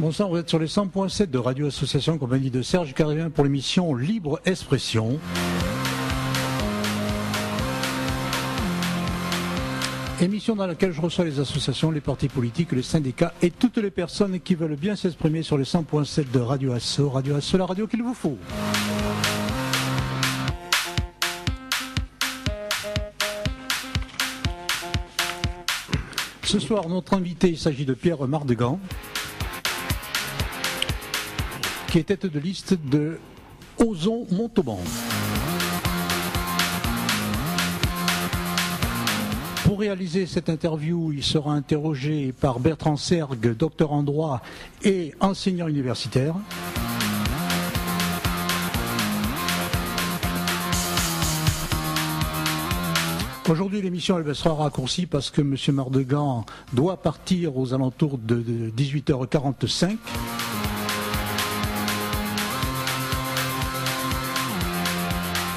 Bonsoir, vous êtes sur les 100.7 de Radio Association, compagnie de Serge Carrien pour l'émission Libre Expression. Émission dans laquelle je reçois les associations, les partis politiques, les syndicats et toutes les personnes qui veulent bien s'exprimer sur les 100.7 de Radio Asso. Radio Asso, la radio qu'il vous faut. Ce soir, notre invité, il s'agit de Pierre Mardegan, qui est tête de liste de Ozon Montauban. Pour réaliser cette interview, il sera interrogé par Bertrand Sergue, docteur en droit et enseignant universitaire. Aujourd'hui, l'émission elle sera raccourcie parce que M. Mardegan doit partir aux alentours de 18h45.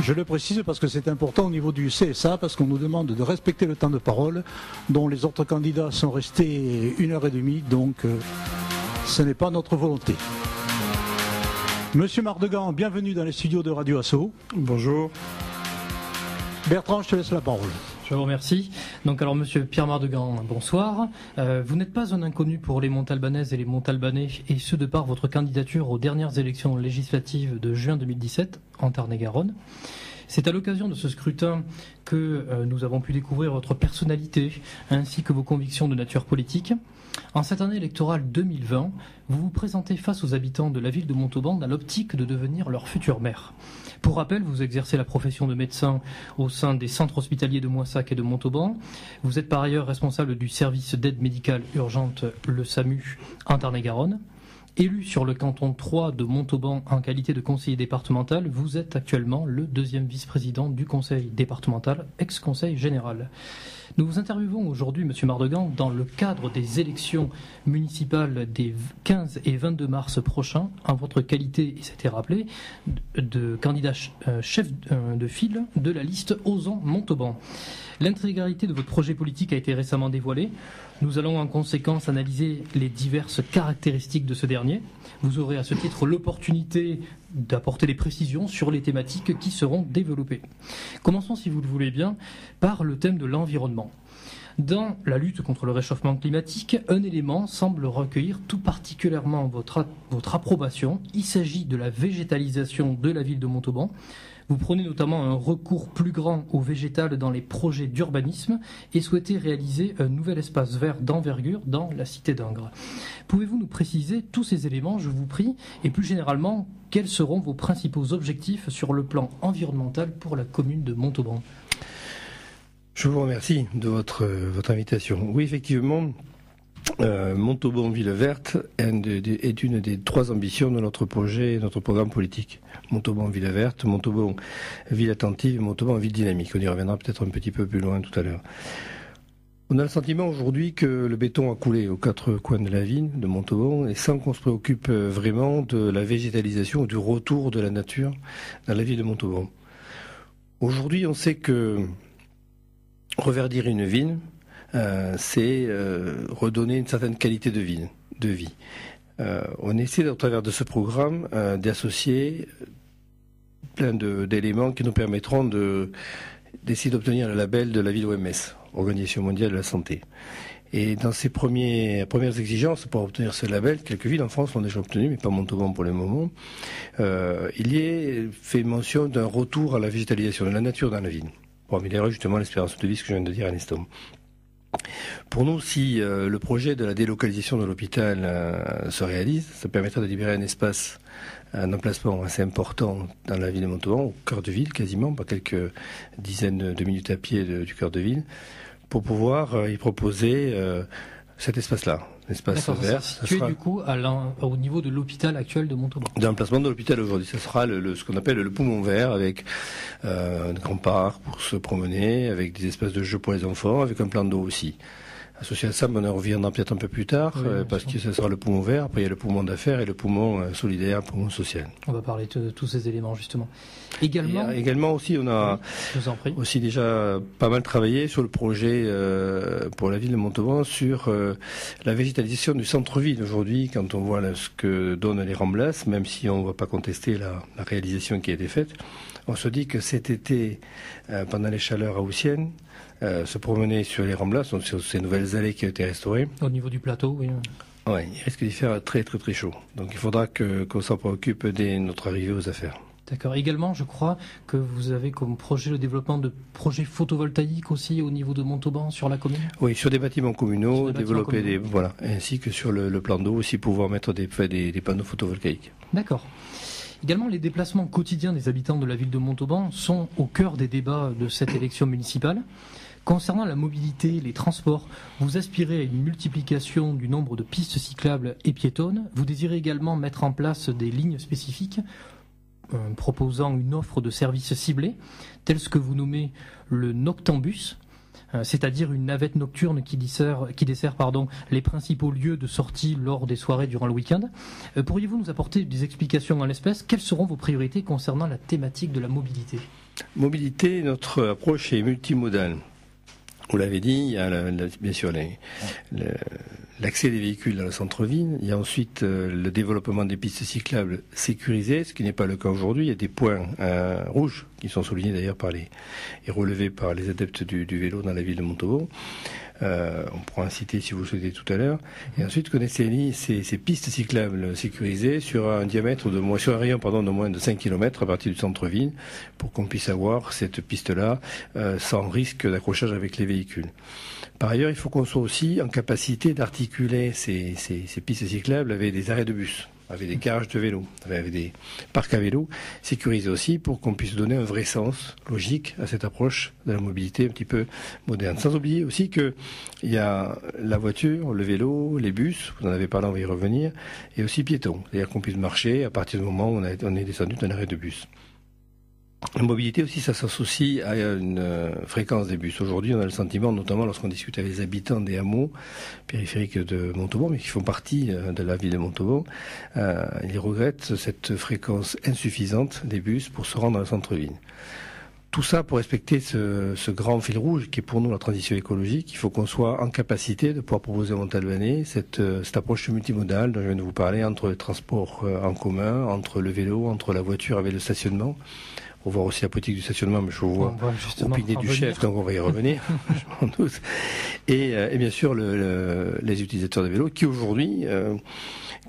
Je le précise parce que c'est important au niveau du CSA, parce qu'on nous demande de respecter le temps de parole, dont les autres candidats sont restés 1h30, donc ce n'est pas notre volonté. Monsieur Mardegan, bienvenue dans les studios de Radio Asso. Bonjour. Bertrand, je te laisse la parole. Je vous remercie. Donc alors Monsieur Pierre Mardegan, bonsoir. Vous n'êtes pas un inconnu pour les Montalbanaises et les Montalbanais, et ce de par votre candidature aux dernières élections législatives de juin 2017 en Tarn-et-Garonne. C'est à l'occasion de ce scrutin que nous avons pu découvrir votre personnalité ainsi que vos convictions de nature politique. En cette année électorale 2020, vous vous présentez face aux habitants de la ville de Montauban dans l'optique de devenir leur futur maire. Pour rappel, vous exercez la profession de médecin au sein des centres hospitaliers de Moissac et de Montauban. Vous êtes par ailleurs responsable du service d'aide médicale urgente, le SAMU, en Tarn-et-Garonne. Élu sur le canton 3 de Montauban en qualité de conseiller départemental, vous êtes actuellement le deuxième vice-président du conseil départemental, ex-conseil général. Nous vous interviewons aujourd'hui, M. Mardegan, dans le cadre des élections municipales des 15 et 22 mars prochains, en votre qualité, et c'était rappelé, de candidat chef de file de la liste Ozon Montauban. L'intégralité de votre projet politique a été récemment dévoilée. Nous allons en conséquence analyser les diverses caractéristiques de ce dernier. Vous aurez à ce titre l'opportunité d'apporter des précisions sur les thématiques qui seront développées. Commençons, si vous le voulez bien, par le thème de l'environnement. Dans la lutte contre le réchauffement climatique, un élément semble recueillir tout particulièrement votre approbation. Il s'agit de la végétalisation de la ville de Montauban. Vous prenez notamment un recours plus grand au végétal dans les projets d'urbanisme et souhaitez réaliser un nouvel espace vert d'envergure dans la cité d'Ingres. Pouvez-vous nous préciser tous ces éléments, je vous prie, et plus généralement, quels seront vos principaux objectifs sur le plan environnemental pour la commune de Montauban ? Je vous remercie de votre invitation. Oui, effectivement, Montauban Ville Verte est une des trois ambitions de notre projet et notre programme politique. Montauban Ville Verte, Montauban Ville Attentive et Montauban Ville Dynamique. On y reviendra peut-être un petit peu plus loin tout à l'heure. On a le sentiment aujourd'hui que le béton a coulé aux quatre coins de la ville de Montauban et sans qu'on se préoccupe vraiment de la végétalisation ou du retour de la nature dans la ville de Montauban. Aujourd'hui, on sait que reverdir une ville, c'est redonner une certaine qualité de vie. On essaie, au travers de ce programme, d'associer plein d'éléments qui nous permettront d'essayer d'obtenir le label de la ville OMS, Organisation mondiale de la santé. Et dans ces premières exigences, pour obtenir ce label, quelques villes en France l'ont déjà obtenu, mais pas Montauban pour le moment, il y est fait mention d'un retour à la végétalisation, de la nature dans la ville, pour améliorer justement l'espérance de vie, ce que je viens de dire à l'instant. Pour nous, si le projet de la délocalisation de l'hôpital se réalise, ça permettra de libérer un espace, un emplacement assez important dans la ville de Montauban, au cœur de ville quasiment, pas quelques dizaines de minutes à pied du cœur de ville, pour pouvoir y proposer cet espace-là, l'espace vert. Ça sera du coup au niveau de l'hôpital actuel de Montauban. De l'emplacement de l'hôpital aujourd'hui, ça sera ce qu'on appelle le poumon vert, avec un grand parc pour se promener, avec des espaces de jeux pour les enfants, avec un plan d'eau aussi. Associé à ça, on en reviendra peut-être un peu plus tard, parce que ce sera le poumon vert, après il y a le poumon d'affaires et le poumon solidaire, le poumon social. On va parler de tous ces éléments justement. Également aussi, on a aussi déjà pas mal travaillé sur le projet pour la ville de Montauban sur la végétalisation du centre-ville. Aujourd'hui, quand on voit ce que donnent les Ramblas, même si on ne va pas contester la réalisation qui a été faite, on se dit que cet été, pendant les chaleurs haussiennes, se promener sur les Ramblas, donc sur ces nouvelles allées qui ont été restaurées. Au niveau du plateau, oui. Oui, il risque d'y faire très très très chaud. Donc il faudra qu'on s'en préoccupe dès notre arrivée aux affaires. D'accord. Également, je crois que vous avez comme projet le développement de projets photovoltaïques aussi au niveau de Montauban sur la commune. Oui, sur des bâtiments communaux, développer voilà, ainsi que sur le plan d'eau aussi pouvoir mettre des panneaux photovoltaïques. D'accord. Également, les déplacements quotidiens des habitants de la ville de Montauban sont au cœur des débats de cette élection municipale. Concernant la mobilité, les transports, vous aspirez à une multiplication du nombre de pistes cyclables et piétonnes. Vous désirez également mettre en place des lignes spécifiques proposant une offre de services ciblés, tel ce que vous nommez le Noctambus, c'est-à-dire une navette nocturne qui dessert les principaux lieux de sortie lors des soirées durant le week-end. Pourriez-vous nous apporter des explications en l'espèce? Quelles seront vos priorités concernant la thématique de la mobilité? Mobilité, notre approche est multimodale. Vous l'avez dit, il y a bien sûr l'accès des véhicules dans le centre-ville. Il y a ensuite le développement des pistes cyclables sécurisées, ce qui n'est pas le cas aujourd'hui. Il y a des points rouges qui sont soulignés d'ailleurs et relevés par les adeptes du vélo dans la ville de Montauban. On pourra en citer si vous le souhaitez tout à l'heure. Et ensuite, connaissez ces pistes cyclables sécurisées sur un diamètre sur un rayon de moins de 5 km à partir du centre-ville, pour qu'on puisse avoir cette piste-là sans risque d'accrochage avec les véhicules. Par ailleurs, il faut qu'on soit aussi en capacité d'articuler ces pistes cyclables avec des arrêts de bus, avec des garages de vélo, avec des parcs à vélo, sécurisés aussi pour qu'on puisse donner un vrai sens logique à cette approche de la mobilité un petit peu moderne. Sans oublier aussi qu'il y a la voiture, le vélo, les bus, vous en avez parlé, on va y revenir, et aussi piétons, c'est-à-dire qu'on puisse marcher à partir du moment où on est descendu d'un arrêt de bus. La mobilité aussi, ça s'associe à une fréquence des bus. Aujourd'hui, on a le sentiment, notamment lorsqu'on discute avec les habitants des hameaux périphériques de Montauban, mais qui font partie de la ville de Montauban, ils regrettent cette fréquence insuffisante des bus pour se rendre dans le centre-ville. Tout ça pour respecter ce grand fil rouge qui est pour nous la transition écologique. Il faut qu'on soit en capacité de pouvoir proposer aux Montalbanais cette approche multimodale dont je viens de vous parler, entre le transport en commun, entre le vélo, entre la voiture avec le stationnement. On va voir aussi la politique du stationnement, mais je vous vois opiner du chef, donc on va y revenir, je m'en doute. Et bien sûr, les utilisateurs de vélo qui aujourd'hui,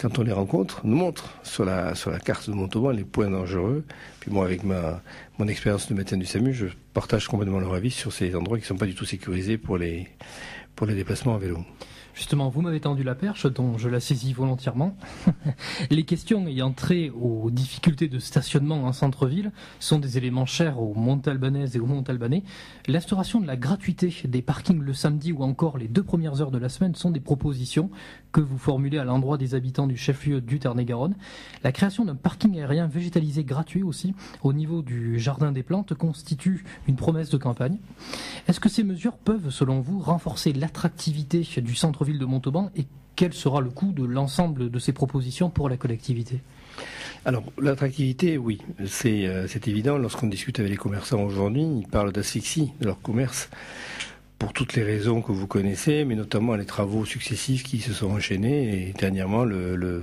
quand on les rencontre, nous montrent sur la carte de Montauban les points dangereux. Puis moi, avec mon expérience de médecin du SAMU, je partage complètement leur avis sur ces endroits qui ne sont pas du tout sécurisés pour les déplacements à vélo. Justement, vous m'avez tendu la perche, dont je la saisis volontairement. Les questions ayant trait aux difficultés de stationnement en centre-ville sont des éléments chers aux Montalbanaises et aux Montalbanais. L'instauration de la gratuité des parkings le samedi ou encore les 2 premières heures de la semaine sont des propositions que vous formulez à l'endroit des habitants du chef-lieu du Tarn-et-Garonne. La création d'un parking aérien végétalisé gratuit aussi au niveau du Jardin des Plantes constitue une promesse de campagne. Est-ce que ces mesures peuvent, selon vous, renforcer l'attractivité du centre-ville de Montauban et quel sera le coût de l'ensemble de ces propositions pour la collectivité? Alors, l'attractivité, oui, c'est évident. Lorsqu'on discute avec les commerçants aujourd'hui, ils parlent d'asphyxie de leur commerce pour toutes les raisons que vous connaissez, mais notamment les travaux successifs qui se sont enchaînés et dernièrement les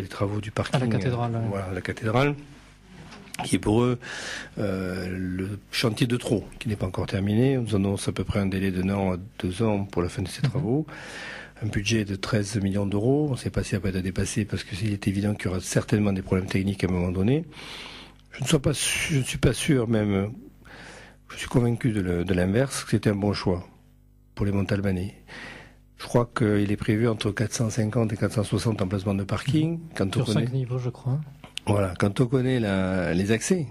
travaux du parking. À la cathédrale. Voilà, la cathédrale, qui est pour eux le chantier de trop, qui n'est pas encore terminé. On nous annonce à peu près un délai de 1 an à 2 ans pour la fin de ces travaux. Un budget de 13 millions d'euros. On ne sait pas si ça va être dépassé parce qu'il est évident qu'il y aura certainement des problèmes techniques à un moment donné. Je ne suis pas sûr même, je suis convaincu de l'inverse, que c'était un bon choix pour les Montalbanais. Je crois qu'il est prévu entre 450 et 460 emplacements de parking. Sur 5 niveaux, je crois. Voilà, quand on connaît les accès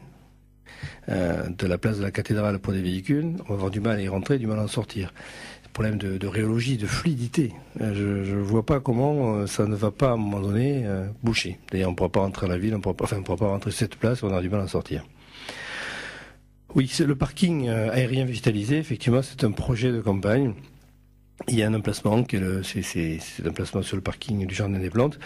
de la place de la cathédrale pour des véhicules, on va avoir du mal à y rentrer, du mal à en sortir. Problème de rhéologie, de fluidité. Je ne vois pas comment ça ne va pas à un moment donné boucher. D'ailleurs, on ne pourra pas rentrer à la ville, on ne pourra pas rentrer sur cette place, on aura du mal à en sortir. Oui, c'est le parking aérien végétalisé, effectivement, c'est un projet de campagne Il y a un emplacement, c'est un emplacement sur le parking du Jardin des Plantes.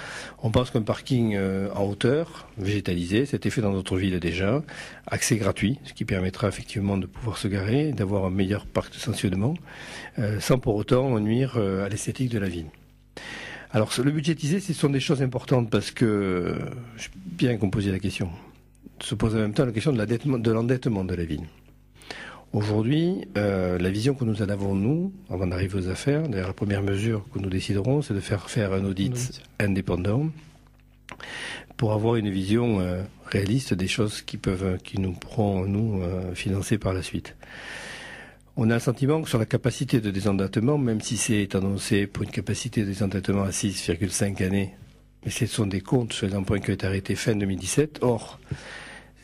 On pense qu'un parking en hauteur, végétalisé, c'était fait dans d'autres villes déjà, accès gratuit, ce qui permettra effectivement de pouvoir se garer, d'avoir un meilleur parc de stationnement, sans pour autant nuire à l'esthétique de la ville. Alors le budgétiser, ce sont des choses importantes parce que, bien qu'on posait la question, se pose en même temps la question de l'endettement de la ville. Aujourd'hui, la vision que nous en avons, nous, avant d'arriver aux affaires, d'ailleurs la première mesure que nous déciderons, c'est de faire un audit indépendant pour avoir une vision réaliste des choses qui nous pourront, nous, financer par la suite. On a le sentiment que sur la capacité de désendettement, même si c'est annoncé pour une capacité de désendettement à 6,5 années, mais ce sont des comptes sur les emprunts qui ont été arrêtés fin 2017. Or,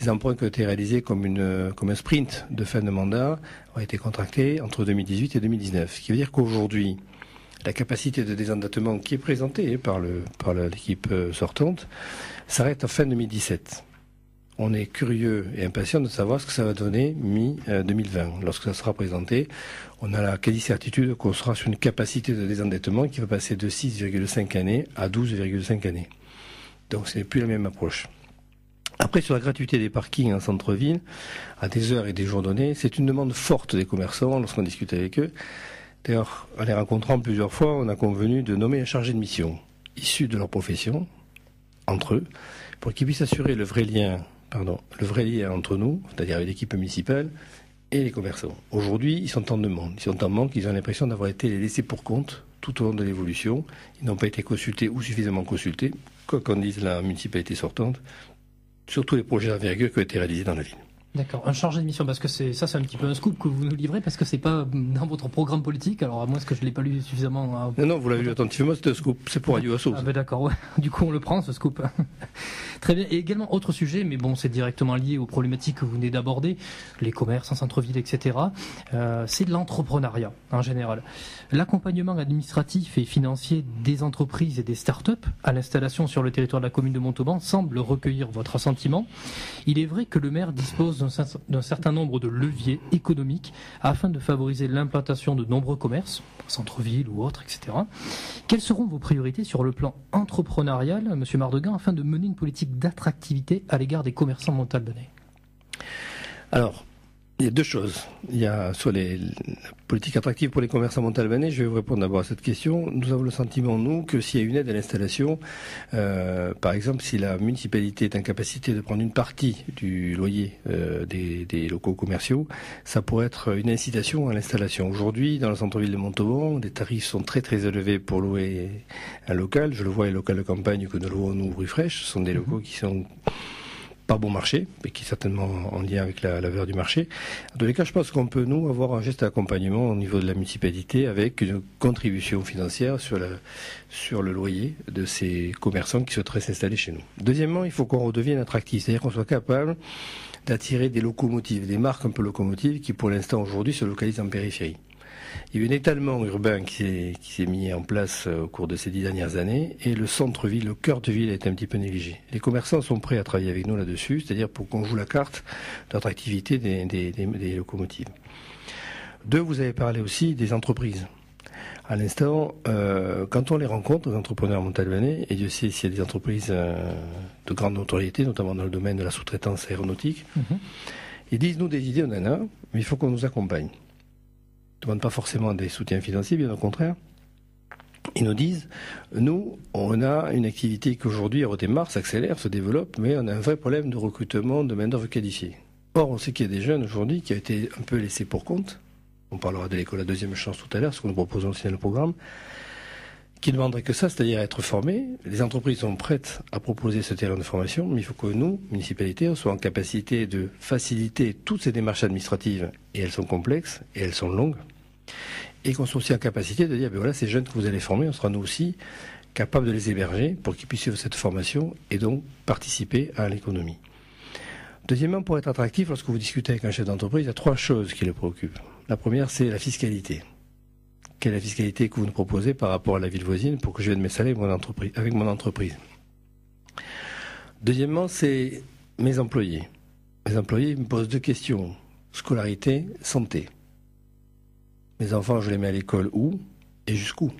ces emprunts qui ont été réalisés comme un sprint de fin de mandat ont été contractés entre 2018 et 2019. Ce qui veut dire qu'aujourd'hui, la capacité de désendettement qui est présentée par l'équipe sortante s'arrête en fin 2017. On est curieux et impatient de savoir ce que ça va donner mi-2020. Lorsque ça sera présenté, on a la quasi-certitude qu'on sera sur une capacité de désendettement qui va passer de 6,5 années à 12,5 années. Donc ce n'est plus la même approche. Après, sur la gratuité des parkings en centre-ville, à des heures et des jours donnés, c'est une demande forte des commerçants lorsqu'on discute avec eux. D'ailleurs, en les rencontrant plusieurs fois, on a convenu de nommer un chargé de mission, issu de leur profession, entre eux, pour qu'ils puissent assurer le vrai lien entre nous, c'est-à-dire avec l'équipe municipale, et les commerçants. Aujourd'hui, ils sont en demande, ils sont en manque, ils ont l'impression d'avoir été les laissés pour compte tout au long de l'évolution. Ils n'ont pas été consultés ou suffisamment consultés, quoi qu'en dise la municipalité sortante, sur tous les projets d'envergure qui ont été réalisés dans la ville. D'accord, un chargé de mission, parce que c'est un petit peu un scoop que vous nous livrez, parce que c'est pas dans votre programme politique, alors à moins que je ne l'ai pas lu suffisamment. Non, vous l'avez lu attentivement, c'est un scoop, c'est pour Radio Assaut. Ah ben d'accord, ouais. Du coup on le prend ce scoop. Très bien, et également autre sujet, mais bon c'est directement lié aux problématiques que vous venez d'aborder, les commerces en centre-ville, etc. C'est de l'entrepreneuriat en général. L'accompagnement administratif et financier des entreprises et des start-up à l'installation sur le territoire de la commune de Montauban semble recueillir votre assentiment. Il est vrai que le maire dispose d'un certain nombre de leviers économiques afin de favoriser l'implantation de nombreux commerces, centre-ville ou autres, etc. Quelles seront vos priorités sur le plan entrepreneurial, M. Mardegan, afin de mener une politique d'attractivité à l'égard des commerçants montalbanais ? Alors, il y a deux choses. Il y a soit la politique attractive pour les commerçants montalbanais. Je vais vous répondre d'abord à cette question. Nous avons le sentiment, nous, que s'il y a une aide à l'installation, par exemple, si la municipalité est en capacité de prendre une partie du loyer des locaux commerciaux, ça pourrait être une incitation à l'installation. Aujourd'hui, dans le centre-ville de Montauban, les tarifs sont très très élevés pour louer un local. Je le vois, les locaux de campagne que nous louons, nous, rue Fraîche, ce sont des locaux qui sont pas bon marché, mais qui est certainement en lien avec la valeur du marché. En tous les cas, je pense qu'on peut, nous, avoir un geste d'accompagnement au niveau de la municipalité avec une contribution financière sur le loyer de ces commerçants qui souhaiteraient s'installer chez nous. Deuxièmement, il faut qu'on redevienne attractif, c'est-à-dire qu'on soit capable d'attirer des locomotives, des marques un peu locomotives qui, pour l'instant, aujourd'hui, se localisent en périphérie. Il y a eu un étalement urbain qui s'est mis en place au cours de ces 10 dernières années et le centre-ville, le cœur de ville a été un petit peu négligé. Les commerçants sont prêts à travailler avec nous là-dessus, c'est-à-dire pour qu'on joue la carte d'attractivité des locomotives. Deux, vous avez parlé aussi des entreprises. À l'instant, quand on les rencontre, les entrepreneurs montalbanais, et Dieu sait s'il y a des entreprises de grande notoriété, notamment dans le domaine de la sous-traitance aéronautique, ils disent, nous, des idées, on en a, mais il faut qu'on nous accompagne. Ils ne demandent pas forcément des soutiens financiers, bien au contraire. Ils nous disent, nous, on a une activité qui aujourd'hui redémarre, s'accélère, se développe, mais on a un vrai problème de recrutement de main-d'œuvre qualifiée. Or, on sait qu'il y a des jeunes aujourd'hui qui ont été un peu laissés pour compte. On parlera de l'école à deuxième chance tout à l'heure, ce que nous proposons aussi dans le programme, qui ne demanderaient que ça, c'est-à-dire être formés. Les entreprises sont prêtes à proposer ce terrain de formation, mais il faut que nous, municipalités, on soit en capacité de faciliter toutes ces démarches administratives, et elles sont complexes, et elles sont longues, et qu'on soit aussi en capacité de dire, ben voilà, ces jeunes que vous allez former, on sera nous aussi capables de les héberger pour qu'ils puissent suivre cette formation et donc participer à l'économie. Deuxièmement, pour être attractif, lorsque vous discutez avec un chef d'entreprise, il y a trois choses qui le préoccupent. La première, c'est la fiscalité. Quelle est la fiscalité que vous nous proposez par rapport à la ville voisine pour que je vienne m'installer avec mon entreprise. Deuxièmement, c'est mes employés. Mes employés me posent deux questions. Scolarité, santé. Mes enfants, je les mets à l'école où? et jusqu'où?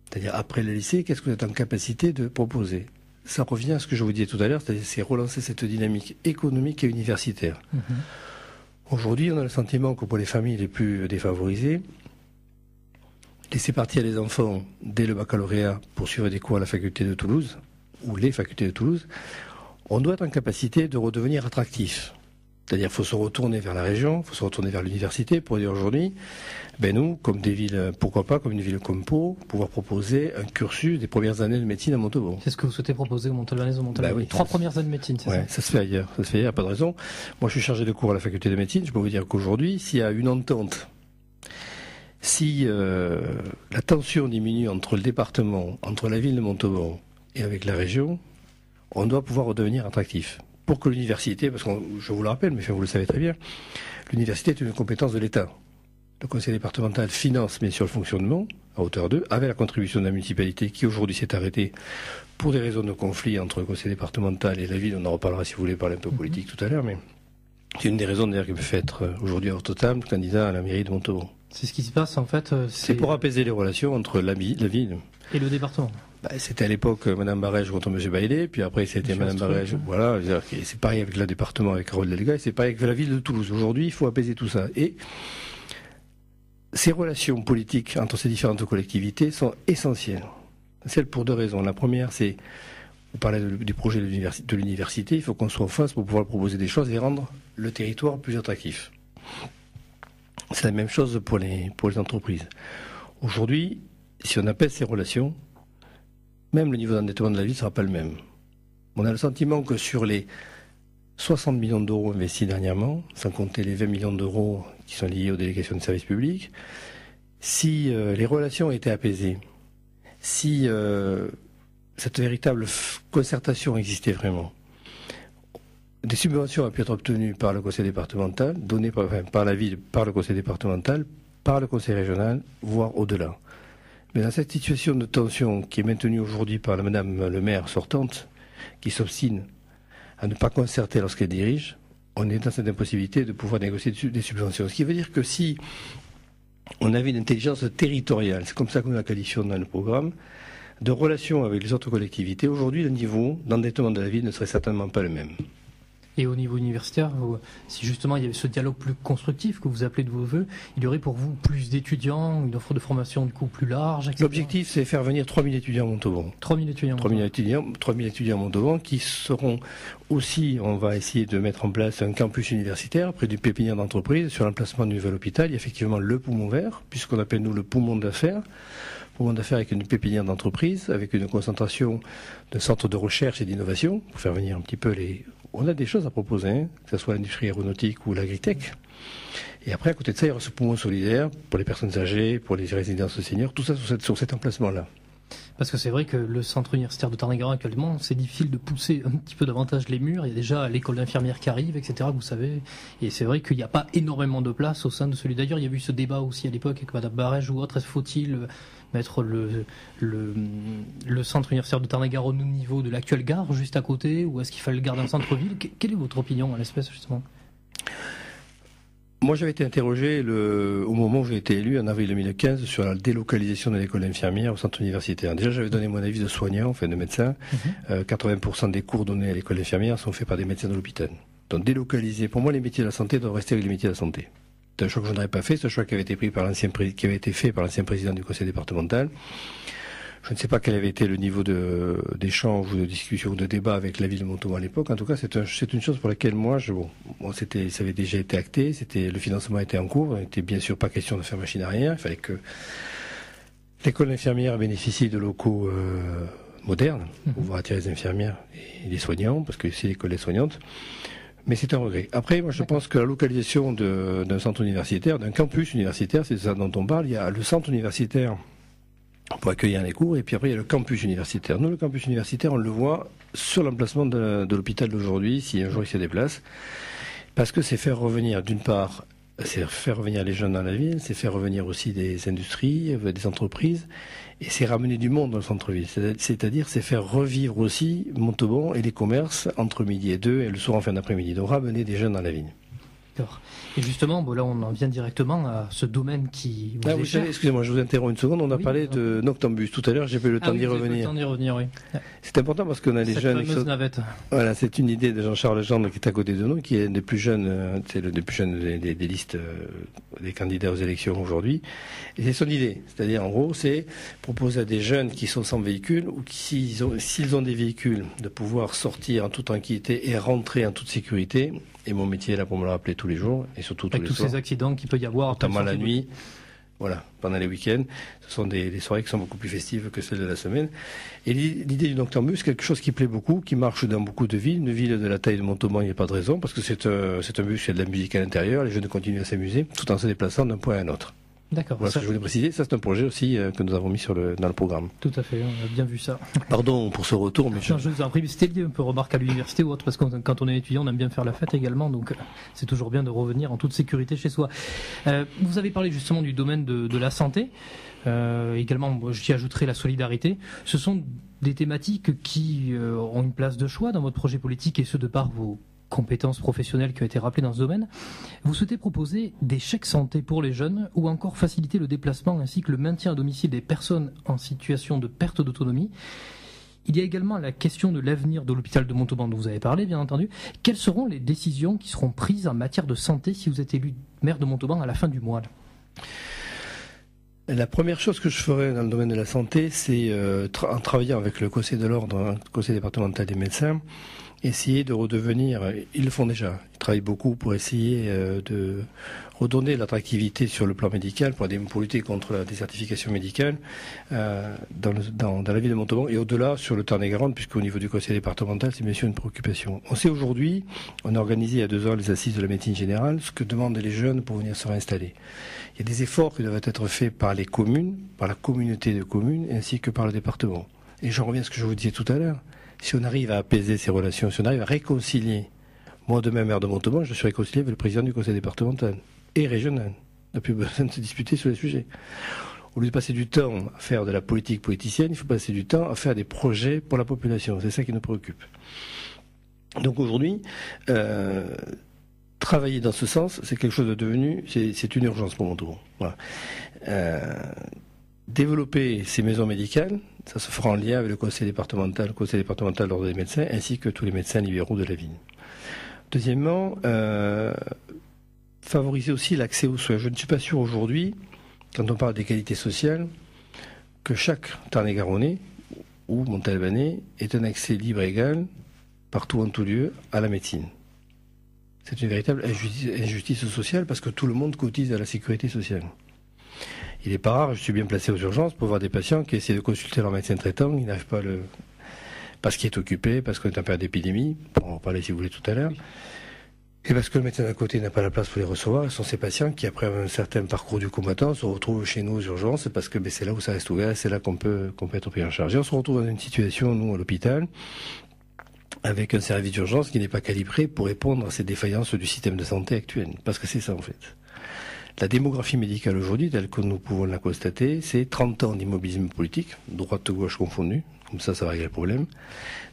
C'est-à-dire, après le lycée, qu'est-ce que vous êtes en capacité de proposer? Ça revient à ce que je vous disais tout à l'heure, c'est relancer cette dynamique économique et universitaire. Aujourd'hui, on a le sentiment que pour les familles les plus défavorisées, laisser partir les enfants dès le baccalauréat pour suivre des cours à la faculté de Toulouse, ou les facultés de Toulouse, on doit être en capacité de redevenir attractif. C'est-à-dire qu'il faut se retourner vers la région, il faut se retourner vers l'université pour dire aujourd'hui, nous, comme des villes, pourquoi pas, comme une ville comme Pau, pouvoir proposer un cursus des premières années de médecine à Montauban. C'est ce que vous souhaitez proposer au Montalbanais, au Montalbanais. Oui, 3 premières années de médecine, c'est ça? Ça se fait ailleurs. Ça se fait ailleurs, pas de raison. Moi, je suis chargé de cours à la faculté de médecine. Je peux vous dire qu'aujourd'hui, s'il y a une entente, si la tension diminue entre le département, entre la ville de Montauban et avec la région, on doit pouvoir redevenir attractif. Pour que l'université, parce que je vous le rappelle, mais vous le savez très bien, l'université est une compétence de l'État. Le conseil départemental finance bien sûr le fonctionnement, à hauteur d'eux, avec la contribution de la municipalité qui aujourd'hui s'est arrêtée pour des raisons de conflit entre le conseil départemental et la ville. On en reparlera si vous voulez parler un peu politique tout à l'heure, mais c'est une des raisons d'ailleurs qui me fait être aujourd'hui à Total candidat à la mairie de Montauban. C'est ce qui se passe en fait. C'est pour apaiser les relations entre la ville et le département. C'était à l'époque Mme Barège contre M. Baillet, puis après c'était Mme Barège. Voilà, c'est pareil avec le département, avec Carole Delga, et c'est pareil avec la ville de Toulouse. Aujourd'hui, il faut apaiser tout ça. Et ces relations politiques entre ces différentes collectivités sont essentielles. Essentielles pour 2 raisons. La première, c'est, vous parlez du projet de l'université, il faut qu'on soit en face pour pouvoir proposer des choses et rendre le territoire plus attractif. C'est la même chose pour les entreprises. Aujourd'hui, si on apaise ces relations, même le niveau d'endettement de la ville ne sera pas le même. On a le sentiment que sur les 60 millions d'euros investis dernièrement, sans compter les 20 millions d'euros qui sont liés aux délégations de services publics, si les relations étaient apaisées, si cette véritable concertation existait vraiment, des subventions ont pu être obtenues par le conseil départemental, données par la ville, par le conseil départemental, par le conseil régional, voire au-delà. Mais dans cette situation de tension qui est maintenue aujourd'hui par Madame le maire sortante, qui s'obstine à ne pas concerter lorsqu'elle dirige, on est dans cette impossibilité de pouvoir négocier des subventions. Ce qui veut dire que si on avait une intelligence territoriale, c'est comme ça que nous la qualifions dans le programme, de relation avec les autres collectivités, aujourd'hui le niveau d'endettement de la ville ne serait certainement pas le même. Et au niveau universitaire, si justement il y avait ce dialogue plus constructif que vous appelez de vos voeux, il y aurait pour vous plus d'étudiants, une offre de formation du coup plus large, etc. L'objectif, c'est faire venir 3000 étudiants à Montauban. 3000 étudiants. 3000 étudiants à Montauban qui seront aussi, on va essayer de mettre en place un campus universitaire près du pépinière d'entreprise sur l'emplacement du nouvel hôpital. Il y a effectivement le poumon vert, puisqu'on appelle nous le poumon d'affaires. Poumon d'affaires avec une pépinière d'entreprise, avec une concentration de centres de recherche et d'innovation, pour faire venir un petit peu les... On a des choses à proposer, hein, que ce soit l'industrie aéronautique ou l'agritech. Et après, à côté de ça, il y aura ce poumon solidaire pour les personnes âgées, pour les résidences seniors, tout ça sur cet emplacement-là. Parce que c'est vrai que le centre universitaire de Tarn-et-Garonne actuellement, c'est difficile de pousser un petit peu davantage les murs. Il y a déjà l'école d'infirmière qui arrive, etc. Vous savez. Et c'est vrai qu'il n'y a pas énormément de place au sein de celui. D'ailleurs, il y a eu ce débat aussi à l'époque avec Mme Barège ou autre. Est-ce faut-il mettre le centre universitaire de Tarn-et-Garonne au niveau de l'actuelle gare, juste à côté, ou est-ce qu'il fallait le garder en centre-ville? Quelle est votre opinion à l'espèce, justement? Moi, j'avais été interrogé au moment où j'ai été élu, en avril 2015, sur la délocalisation de l'école infirmière au centre universitaire. Déjà, j'avais donné mon avis de soignant, enfin de médecin. 80% des cours donnés à l'école infirmière sont faits par des médecins de l'hôpital. Donc, délocaliser, pour moi, les métiers de la santé doivent rester avec les métiers de la santé. C'est un choix que je n'aurais pas fait, c'est un choix qui avait été fait par l'ancien président du conseil départemental. Je ne sais pas quel avait été le niveau d'échange ou de discussion ou de débat avec la ville de Montauban à l'époque. En tout cas, c'est une chose pour laquelle moi, ça avait déjà été acté. Le financement était en cours. Il n'était bien sûr pas question de faire machine arrière. Il fallait que l'école infirmière bénéficie de locaux modernes pour pouvoir attirer les infirmières et les soignants, parce que c'est l'école des soignantes. Mais c'est un regret. Après, moi, je pense que la localisation d'un centre universitaire, d'un campus universitaire, c'est ça dont on parle. Il y a le centre universitaire pour accueillir les cours, et puis après il y a le campus universitaire. Nous, le campus universitaire, on le voit sur l'emplacement de l'hôpital d'aujourd'hui, si un jour il se déplace, parce que c'est faire revenir, d'une part, c'est faire revenir les jeunes dans la ville, c'est faire revenir aussi des industries, des entreprises, et c'est ramener du monde dans le centre-ville. C'est-à-dire, c'est faire revivre aussi Montauban et les commerces entre midi et 2 et le soir en fin d'après-midi. Donc ramener des jeunes dans la ville. D'accord. Et justement, là, on en vient directement à ce domaine qui vous est cher. Excusez-moi, je vous interromps une seconde. On a parlé de Noctambus tout à l'heure. J'ai pas eu le temps d'y revenir. Oui. C'est important parce qu'on a les jeunes. Cette fameuse navette. Voilà, c'est une idée de Jean-Charles Legendre qui est à côté de nous, qui est un des plus jeunes, c'est le des plus jeunes des listes des candidats aux élections aujourd'hui. Et c'est son idée. C'est-à-dire, en gros, c'est proposer à des jeunes qui sont sans véhicule ou qui, s'ils ont des véhicules, de pouvoir sortir en toute tranquillité et rentrer en toute sécurité. Et mon métier est là pour me le rappeler tous les jours et surtout tous les soirs. Avec tous ces accidents qu'il peut y avoir. Notamment la nuit. Voilà, pendant les week-ends. Ce sont des soirées qui sont beaucoup plus festives que celles de la semaine. Et l'idée du Noctambus, c'est quelque chose qui plaît beaucoup, qui marche dans beaucoup de villes. Une ville de la taille de Montauban, il n'y a pas de raison, parce que c'est un bus, il y a de la musique à l'intérieur, les jeunes continuent à s'amuser, tout en se déplaçant d'un point à un autre. D'accord. Voilà ce que je voulais préciser. Ça, c'est un projet aussi que nous avons mis dans le programme. Tout à fait, on a bien vu ça. Pardon pour ce retour, mais je vous en prie, c'était lié un peu remarque à l'université ou autre, parce que quand on est étudiant, on aime bien faire la fête également, donc c'est toujours bien de revenir en toute sécurité chez soi. Vous avez parlé justement du domaine de la santé. Également, j'y ajouterai la solidarité. Ce sont des thématiques qui ont une place de choix dans votre projet politique, et ce de par vos compétences professionnelles qui ont été rappelées dans ce domaine. Vous souhaitez proposer des chèques santé pour les jeunes ou encore faciliter le déplacement ainsi que le maintien à domicile des personnes en situation de perte d'autonomie. Il y a également la question de l'avenir de l'hôpital de Montauban dont vous avez parlé, bien entendu. Quelles seront les décisions qui seront prises en matière de santé si vous êtes élu maire de Montauban à la fin du mois là ? La première chose que je ferai dans le domaine de la santé, c'est en travaillant avec le Conseil de l'ordre, le Conseil départemental des médecins, essayer de redevenir, ils le font déjà, ils travaillent beaucoup pour essayer de redonner l'attractivité sur le plan médical, pour lutter contre la désertification médicale dans la ville de Montauban et au-delà sur le Tarn-et-Garonne, puisqu'au niveau du conseil départemental, c'est bien sûr une préoccupation. On sait aujourd'hui, on a organisé il y a 2 ans les assises de la médecine générale, ce que demandent les jeunes pour venir se réinstaller. Il y a des efforts qui doivent être faits par les communes, par la communauté de communes, ainsi que par le département. Et j'en reviens à ce que je vous disais tout à l'heure. Si on arrive à apaiser ces relations, si on arrive à réconcilier, moi demain maire de Montauban, je suis réconcilié avec le président du conseil départemental et régional. On n'a plus besoin de se disputer sur les sujets. Au lieu de passer du temps à faire de la politique politicienne, il faut passer du temps à faire des projets pour la population. C'est ça qui nous préoccupe. Donc aujourd'hui, travailler dans ce sens, c'est quelque chose de devenu, c'est une urgence pour Montauban. Voilà. Développer ces maisons médicales, ça se fera en lien avec le conseil départemental de l'ordre des médecins, ainsi que tous les médecins libéraux de la ville. Deuxièmement, favoriser aussi l'accès aux soins. Je ne suis pas sûr aujourd'hui, quand on parle d'égalité sociale, que chaque Tarn-et-Garonnais ou Montalbanais ait un accès libre et égal, partout en tout lieu, à la médecine. C'est une véritable injustice sociale parce que tout le monde cotise à la sécurité sociale. Il n'est pas rare, je suis bien placé aux urgences pour voir des patients qui essaient de consulter leur médecin traitant, ils n'arrivent pas parce qu'il est occupé, parce qu'on est en période d'épidémie, on va en parler si vous voulez tout à l'heure, et parce que le médecin d'à côté n'a pas la place pour les recevoir. Ce sont ces patients qui, après un certain parcours du combattant, se retrouvent chez nous aux urgences parce que c'est là où ça reste ouvert, c'est là qu'on peut être pris en charge. Et on se retrouve dans une situation, nous, à l'hôpital, avec un service d'urgence qui n'est pas calibré pour répondre à ces défaillances du système de santé actuel. Parce que c'est ça, en fait. La démographie médicale aujourd'hui, telle que nous pouvons la constater, c'est 30 ans d'immobilisme politique, droite-gauche confondue, comme ça va régler le problème,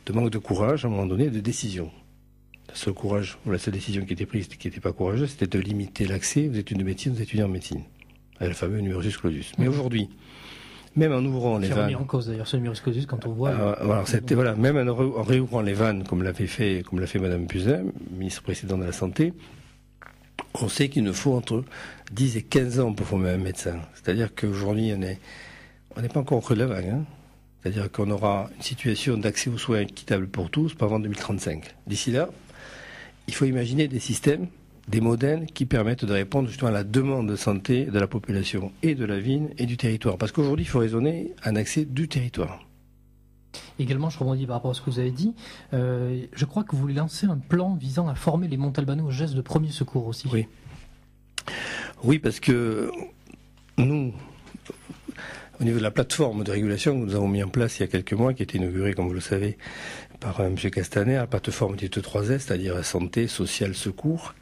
de manque de courage, à un moment donné, de décision. Le seul courage, ou la seule décision qui était prise, qui n'était pas courageuse, c'était de limiter l'accès aux études de médecine, aux étudiants en médecine. Le fameux numerus clausus. Mais aujourd'hui, même en ouvrant les vannes... C'est remis en cause d'ailleurs, ce numerus clausus, quand on voit... même en réouvrant les vannes, comme l'a fait Mme Buzyn, ministre précédent de la Santé, on sait qu'il nous faut entre 10 et 15 ans pour former un médecin. C'est-à-dire qu'aujourd'hui, on n'est pas encore au creux de la vague. Hein. C'est-à-dire qu'on aura une situation d'accès aux soins équitable pour tous, pas avant 2035. D'ici là, il faut imaginer des systèmes, des modèles qui permettent de répondre justement à la demande de santé de la population et de la ville et du territoire. Parce qu'aujourd'hui, il faut raisonner un accès du territoire. Également, je rebondis par rapport à ce que vous avez dit. Je crois que vous voulez lancer un plan visant à former les Montalbanais aux gestes de premier secours aussi. Oui, parce que nous, au niveau de la plateforme de régulation que nous avons mis en place il y a quelques mois, qui a été inaugurée, comme vous le savez, par M. Castaner, la plateforme dit 3S, c'est-à-dire santé, social, secours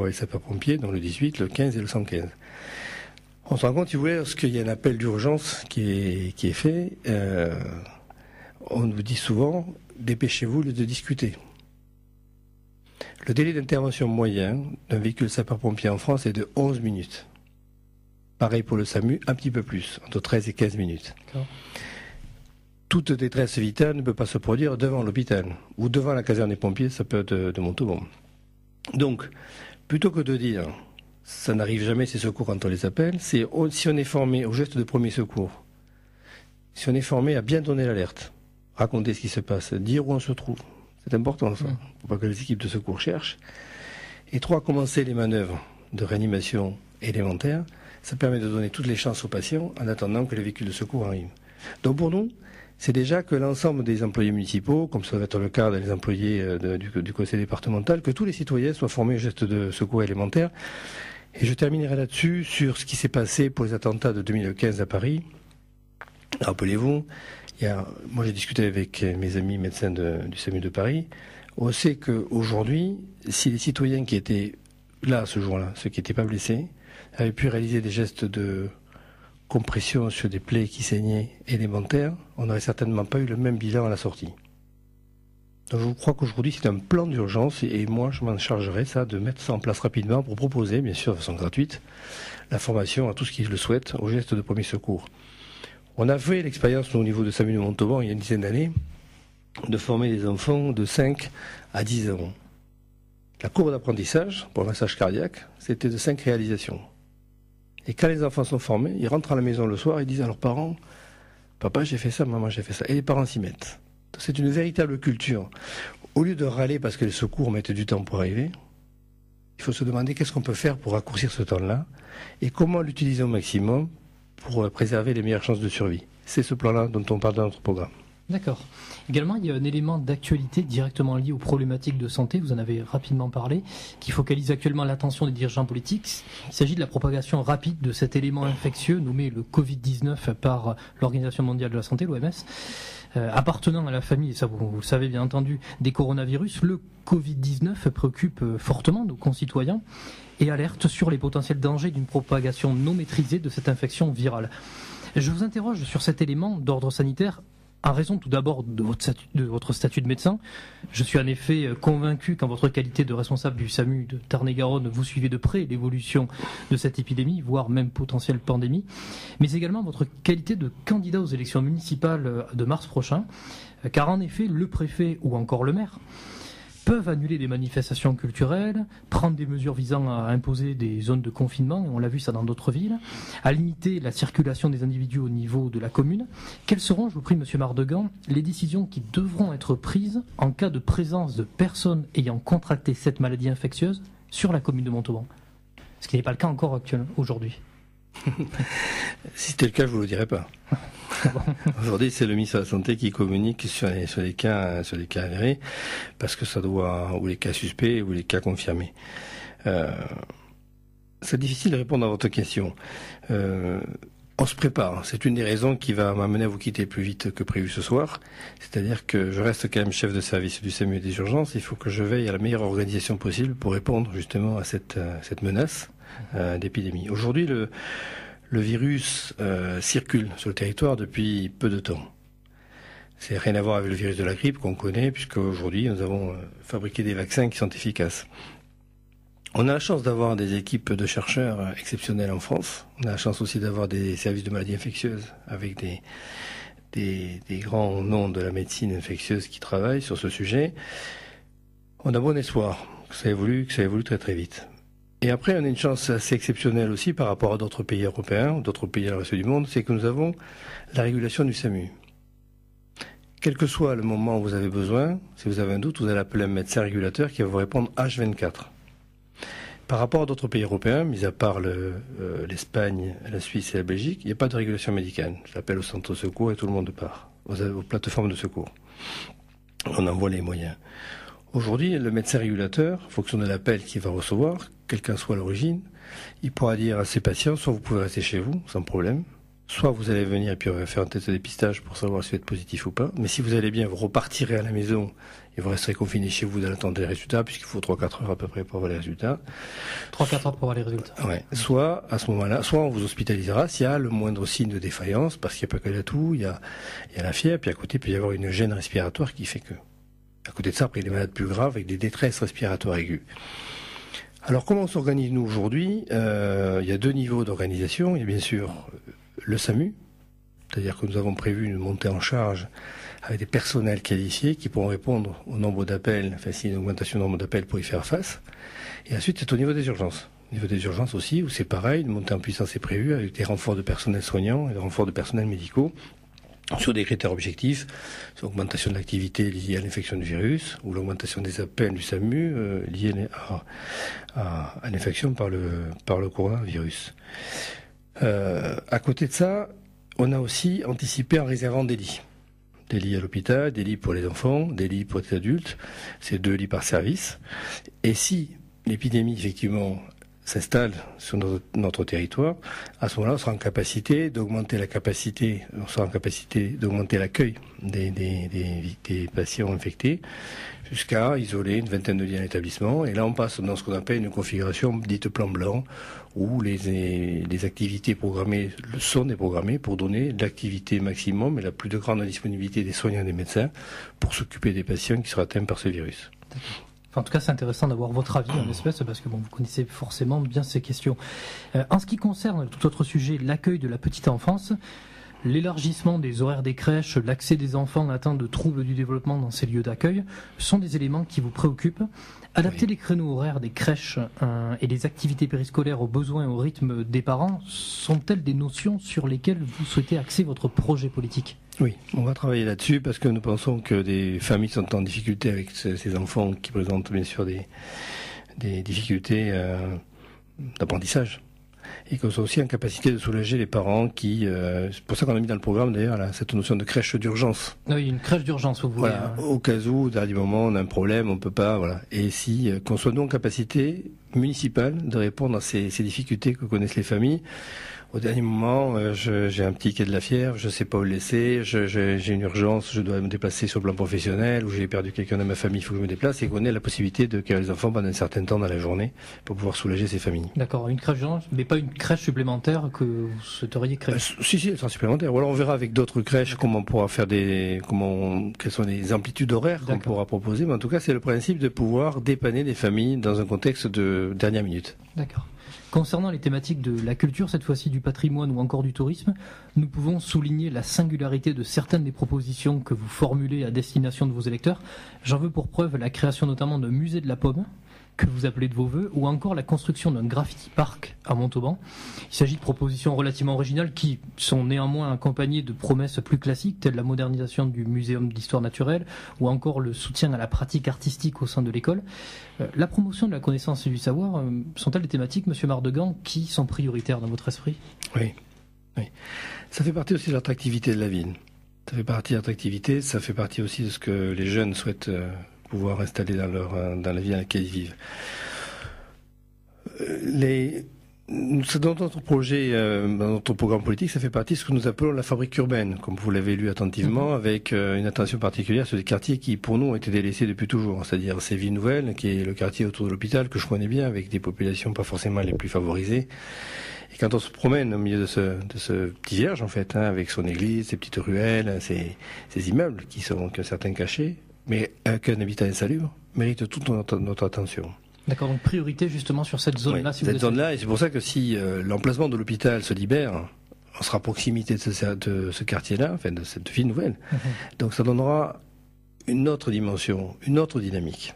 et sapeurs-pompiers, dans le 18, le 15 et le 115. On se rend compte, si vous voulez, lorsqu'il y a un appel d'urgence qui est fait, on nous dit souvent, dépêchez-vous de discuter. Le délai d'intervention moyen d'un véhicule sapeur-pompier en France est de 11 minutes. Pareil pour le SAMU, un petit peu plus, entre 13 et 15 minutes. D'accord. Toute détresse vitale ne peut pas se produire devant l'hôpital ou devant la caserne des pompiers, ça peut être de Montauban. Donc, plutôt que de dire ça n'arrive jamais ces secours quand on les appelle, c'est si on est formé au geste de premier secours, si on est formé à bien donner l'alerte, raconter ce qui se passe, dire où on se trouve, c'est important ça, pour pas que les équipes de secours cherchent. Et 3, commencer les manœuvres de réanimation élémentaire, ça permet de donner toutes les chances aux patients en attendant que les véhicules de secours arrivent. Donc pour nous, c'est déjà que l'ensemble des employés municipaux, comme ça va être le cas des employés du conseil départemental, que tous les citoyens soient formés au geste de secours élémentaire. Et je terminerai là-dessus sur ce qui s'est passé pour les attentats de 2015 à Paris. Rappelez-vous, moi j'ai discuté avec mes amis médecins du SAMU de Paris. On sait qu'aujourd'hui, si les citoyens qui étaient là ce jour-là, ceux qui n'étaient pas blessés, avaient pu réaliser des gestes de compression sur des plaies qui saignaient élémentaires, on n'aurait certainement pas eu le même bilan à la sortie. Donc je crois qu'aujourd'hui c'est un plan d'urgence et moi je m'en chargerai de mettre ça en place rapidement pour proposer, bien sûr de façon gratuite, la formation à tous qui le souhaitent au geste de premier secours. On a fait l'expérience au niveau de SAMU de Montauban il y a une dizaine d'années de former des enfants de 5 à 10 ans. La courbe d'apprentissage pour le massage cardiaque, c'était de 5 réalisations. Et quand les enfants sont formés, ils rentrent à la maison le soir et disent à leurs parents « Papa, j'ai fait ça, maman, j'ai fait ça ». Et les parents s'y mettent. C'est une véritable culture. Au lieu de râler parce que les secours mettent du temps pour arriver, il faut se demander qu'est-ce qu'on peut faire pour raccourcir ce temps-là et comment l'utiliser au maximum pour préserver les meilleures chances de survie. C'est ce plan-là dont on parle dans notre programme. D'accord. Également, il y a un élément d'actualité directement lié aux problématiques de santé, vous en avez rapidement parlé, qui focalise actuellement l'attention des dirigeants politiques. Il s'agit de la propagation rapide de cet élément infectieux nommé le Covid-19 par l'Organisation mondiale de la santé, l'OMS. Appartenant à la famille, et ça vous le savez bien entendu, des coronavirus, le Covid-19 préoccupe fortement nos concitoyens et alerte sur les potentiels dangers d'une propagation non maîtrisée de cette infection virale. Je vous interroge sur cet élément d'ordre sanitaire en raison tout d'abord de votre statut de médecin. Je suis en effet convaincu qu'en votre qualité de responsable du SAMU de Tarn-et-Garonne, vous suivez de près l'évolution de cette épidémie, voire même potentielle pandémie, mais également votre qualité de candidat aux élections municipales de mars prochain, car en effet, le préfet ou encore le maire peuvent annuler des manifestations culturelles, prendre des mesures visant à imposer des zones de confinement, et on l'a vu ça dans d'autres villes, à limiter la circulation des individus au niveau de la commune. Quelles seront, je vous prie, Monsieur Mardegan, les décisions qui devront être prises en cas de présence de personnes ayant contracté cette maladie infectieuse sur la commune de Montauban? Ce qui n'est pas le cas encore actuel, aujourd'hui. Si c'était le cas, je ne vous le dirais pas. Aujourd'hui, c'est le ministère de la Santé qui communique sur les cas avérés, parce que ça doit, ou les cas suspects, ou les cas confirmés. C'est difficile de répondre à votre question. On se prépare. C'est une des raisons qui va m'amener à vous quitter plus vite que prévu ce soir. C'est-à-dire que je reste quand même chef de service du SAMU et des urgences. Il faut que je veille à la meilleure organisation possible pour répondre justement à cette menace d'épidémie. Aujourd'hui, le virus circule sur le territoire depuis peu de temps. C'est rien à voir avec le virus de la grippe qu'on connaît, puisque aujourd'hui nous avons fabriqué des vaccins qui sont efficaces. On a la chance d'avoir des équipes de chercheurs exceptionnelles en France. On a la chance aussi d'avoir des services de maladies infectieuses avec des grands noms de la médecine infectieuse qui travaillent sur ce sujet. On a bon espoir que ça évolue très très vite. Et après, on a une chance assez exceptionnelle aussi par rapport à d'autres pays européens, d'autres pays dans le reste du monde, c'est que nous avons la régulation du SAMU. Quel que soit le moment où vous avez besoin, si vous avez un doute, vous allez appeler un médecin régulateur qui va vous répondre H24. Par rapport à d'autres pays européens, mis à part l'Espagne, la Suisse et la Belgique, il n'y a pas de régulation médicale. J'appelle au centre de secours et tout le monde part, aux plateformes de secours. On envoie les moyens. Aujourd'hui, le médecin régulateur, en fonction de l'appel qu'il va recevoir, quelle qu'en soit l'origine, il pourra dire à ses patients, soit vous pouvez rester chez vous, sans problème, soit vous allez venir et puis on va faire un test de dépistage pour savoir si vous êtes positif ou pas. Mais si vous allez bien, vous repartirez à la maison et vous resterez confiné chez vous dans l'attente des résultats, puisqu'il faut 3-4 heures à peu près pour avoir les résultats. 3-4 heures pour avoir les résultats. Ouais. Soit, à ce moment-là, soit on vous hospitalisera s'il y a le moindre signe de défaillance, parce qu'il n'y a pas que la toux, il y a la fièvre, puis à côté, il peut y avoir une gêne respiratoire qui fait que. À côté de ça, après, il y a des malades plus graves avec des détresses respiratoires aiguës. Alors, comment on s'organise, nous, aujourd'hui? Il y a 2 niveaux d'organisation. Il y a bien sûr le SAMU, c'est-à-dire que nous avons prévu une montée en charge avec des personnels qualifiés qui pourront répondre au nombre d'appels, enfin, s'il y a une augmentation du nombre d'appels pour y faire face. Et ensuite, c'est au niveau des urgences. Au niveau des urgences aussi, où c'est pareil, une montée en puissance est prévue avec des renforts de personnel soignant et des renforts de personnel médicaux sur des critères objectifs, sur l'augmentation de l'activité liée à l'infection du virus ou l'augmentation des appels du SAMU liés à l'infection par le coronavirus. À côté de ça, on a aussi anticipé en réservant des lits. Des lits à l'hôpital, des lits pour les enfants, des lits pour les adultes. C'est 2 lits par service. Et si l'épidémie, effectivement, s'installe sur notre territoire, à ce moment-là, on sera en capacité d'augmenter l'accueil des patients infectés jusqu'à isoler une vingtaine de lits à l'établissement. Et là, on passe dans ce qu'on appelle une configuration dite plan blanc, où les activités programmées sont déprogrammées pour donner l'activité maximum et la plus grande disponibilité des soignants et des médecins pour s'occuper des patients qui seraient atteints par ce virus. D'accord. En tout cas, c'est intéressant d'avoir votre avis en l'espèce, parce que vous connaissez forcément bien ces questions. En ce qui concerne tout autre sujet, l'accueil de la petite enfance, l'élargissement des horaires des crèches, l'accès des enfants atteints de troubles du développement dans ces lieux d'accueil sont des éléments qui vous préoccupent. Adapter les créneaux horaires des crèches et les activités périscolaires aux besoins et au rythme des parents sont-elles des notions sur lesquelles vous souhaitez axer votre projet politique ? Oui, on va travailler là-dessus parce que nous pensons que des familles sont en difficulté avec ces enfants qui présentent bien sûr des difficultés d'apprentissage. Et qu'on soit aussi en capacité de soulager les parents c'est pour ça qu'on a mis dans le programme d'ailleurs cette notion de crèche d'urgence. Oui, une crèche d'urgence, vous voulez. Voilà, au cas où, au dernier moment, on a un problème, on peut pas, voilà. Et qu'on soit nous en capacité municipale de répondre à ces difficultés que connaissent les familles. Au dernier moment, j'ai un petit qui a de la fièvre, je sais pas où le laisser, j'ai une urgence, je dois me déplacer sur le plan professionnel, ou j'ai perdu quelqu'un de ma famille, il faut que je me déplace, et qu'on ait la possibilité de accueillir les enfants pendant un certain temps dans la journée pour pouvoir soulager ces familles. D'accord, une crèche d'urgence, mais pas une crèche supplémentaire que vous souhaiteriez créer. Si, elle sera supplémentaire. Ou alors on verra avec d'autres crèches comment on pourra faire quelles sont les amplitudes horaires qu'on pourra proposer, mais en tout cas c'est le principe de pouvoir dépanner les familles dans un contexte de dernière minute. D'accord. Concernant les thématiques de la culture, cette fois-ci du patrimoine ou encore du tourisme, nous pouvons souligner la singularité de certaines des propositions que vous formulez à destination de vos électeurs. J'en veux pour preuve la création notamment d'un musée de la pomme, que vous appelez de vos voeux, ou encore la construction d'un graffiti park à Montauban. Il s'agit de propositions relativement originales qui sont néanmoins accompagnées de promesses plus classiques, telles la modernisation du muséum d'histoire naturelle, ou encore le soutien à la pratique artistique au sein de l'école. La promotion de la connaissance et du savoir, sont-elles des thématiques, Monsieur Mardegan, qui sont prioritaires dans votre esprit ? Oui. Ça fait partie aussi de l'attractivité de la ville. Ça fait partie de l'attractivité, ça fait partie aussi de ce que les jeunes souhaitent pouvoir installer dans la vie dans laquelle ils vivent. Dans notre projet, dans notre programme politique, ça fait partie de ce que nous appelons la fabrique urbaine, comme vous l'avez lu attentivement, avec une attention particulière sur des quartiers qui, pour nous, ont été délaissés depuis toujours. C'est-à-dire Séville Nouvelle, qui est le quartier autour de l'hôpital, que je connais bien, avec des populations pas forcément les plus favorisées. Et quand on se promène au milieu de ce petit vierge, en fait, avec son église, ses petites ruelles, ces immeubles qui ont certains cachets, mais qu'un habitat insalubre, mérite toute notre attention. D'accord, donc priorité justement sur cette zone-là. Oui, cette zone-là, et c'est pour ça que si l'emplacement de l'hôpital se libère, on sera à proximité de ce quartier-là, enfin de cette ville nouvelle. Donc ça donnera une autre dimension, une autre dynamique.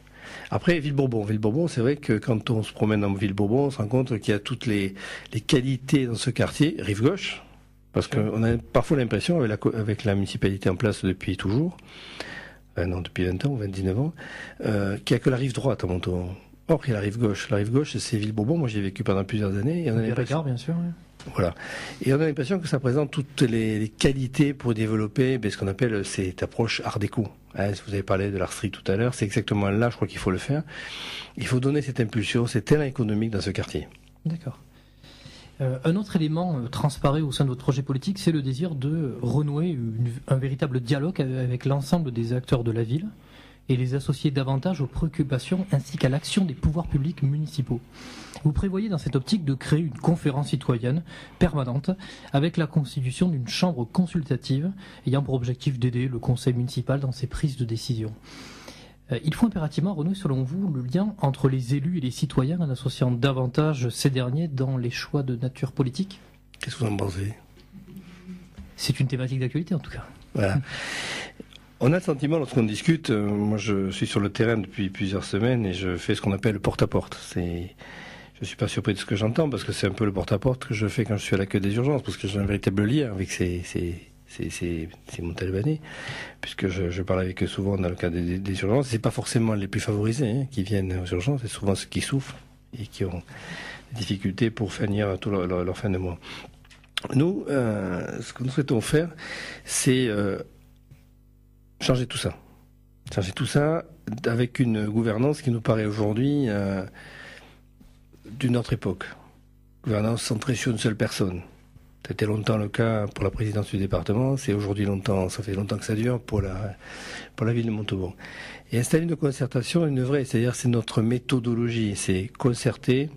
Après, Ville-Bourbon. Ville-Bourbon, c'est vrai que quand on se promène dans Ville-Bourbon, on se rend compte qu'il y a toutes les qualités dans ce quartier, rive gauche, parce qu'on a parfois l'impression, avec la municipalité en place depuis toujours, depuis 20 ans ou 29 ans, qu'il n'y a que la rive droite à Montauban. Or, il y a la rive gauche. La rive gauche, c'est Ville-Bourbon. Moi, j'y ai vécu pendant plusieurs années. Et on a l'impression, bien sûr. Oui. Voilà. Et on a l'impression que ça présente toutes les qualités pour développer ce qu'on appelle cette approche art déco. Vous avez parlé de l'art street tout à l'heure. C'est exactement là, je crois qu'il faut le faire. Il faut donner cette impulsion, cet élan économique dans ce quartier. D'accord. Un autre élément transparaît au sein de votre projet politique, c'est le désir de renouer un véritable dialogue avec l'ensemble des acteurs de la ville et les associer davantage aux préoccupations ainsi qu'à l'action des pouvoirs publics municipaux. Vous prévoyez dans cette optique de créer une conférence citoyenne permanente avec la constitution d'une chambre consultative ayant pour objectif d'aider le conseil municipal dans ses prises de décision. Il faut impérativement renouer, selon vous, le lien entre les élus et les citoyens en associant davantage ces derniers dans les choix de nature politique. Qu'est-ce que vous en pensez ? C'est une thématique d'actualité en tout cas. Voilà. On a le sentiment lorsqu'on discute, moi je suis sur le terrain depuis plusieurs semaines et je fais ce qu'on appelle le porte-à-porte. Je suis pas surpris de ce que j'entends parce que c'est un peu le porte-à-porte que je fais quand je suis à l'accueil des urgences, parce que j'ai un véritable lien avec ces Montalbanais, puisque je parle avec eux souvent dans le cadre des urgences. C'est pas forcément les plus favorisés qui viennent aux urgences, c'est souvent ceux qui souffrent et qui ont des difficultés pour finir tout leur fin de mois. Nous, ce que nous souhaitons faire, c'est changer tout ça. Changer tout ça avec une gouvernance qui nous paraît aujourd'hui d'une autre époque. Gouvernance centrée sur une seule personne. C'était longtemps le cas pour la présidence du département, c'est aujourd'hui ça fait longtemps que ça dure pour la ville de Montauban. Et installer une concertation, une vraie, c'est-à-dire c'est notre méthodologie, c'est concerter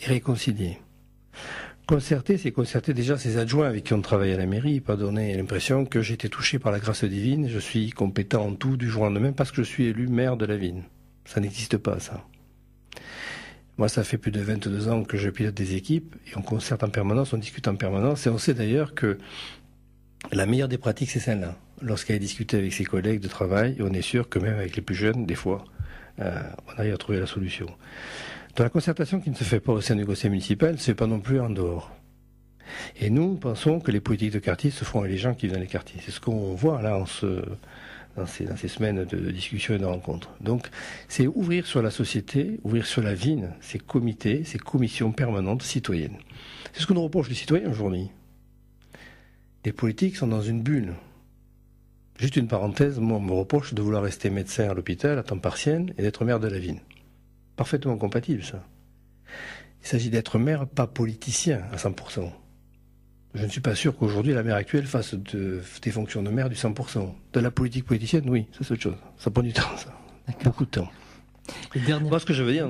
et réconcilier. Concerter, c'est concerter déjà ses adjoints avec qui on travaille à la mairie, pas donner l'impression que j'ai été touché par la grâce divine, je suis compétent en tout du jour au lendemain parce que je suis élu maire de la ville. Ça n'existe pas, ça. Moi, ça fait plus de 22 ans que je pilote des équipes et on concerte en permanence, on discute en permanence et on sait d'ailleurs que la meilleure des pratiques, c'est celle-là. Lorsqu'elle est discutée avec ses collègues de travail, on est sûr que même avec les plus jeunes, des fois, on arrive à trouver la solution. Dans la concertation qui ne se fait pas au sein du conseil municipal, c'est pas non plus en dehors. Et nous pensons que les politiques de quartier se font avec les gens qui vivent dans les quartiers. C'est ce qu'on voit là dans ces semaines de discussions et de rencontres. Donc, c'est ouvrir sur la société, ouvrir sur la ville, ces comités, ces commissions permanentes citoyennes. C'est ce que nous reprochent les citoyens aujourd'hui. Les politiques sont dans une bulle. Juste une parenthèse, moi on me reproche de vouloir rester médecin à l'hôpital à temps partiel et d'être maire de la ville. Parfaitement compatible, ça. Il s'agit d'être maire, pas politicien, à 100%. Je ne suis pas sûr qu'aujourd'hui, la maire actuelle fasse des fonctions de maire du 100%. De la politique politicienne, oui, ça c'est autre chose. Ça prend du temps, ça. Beaucoup de temps. Moi, ce que je veux dire,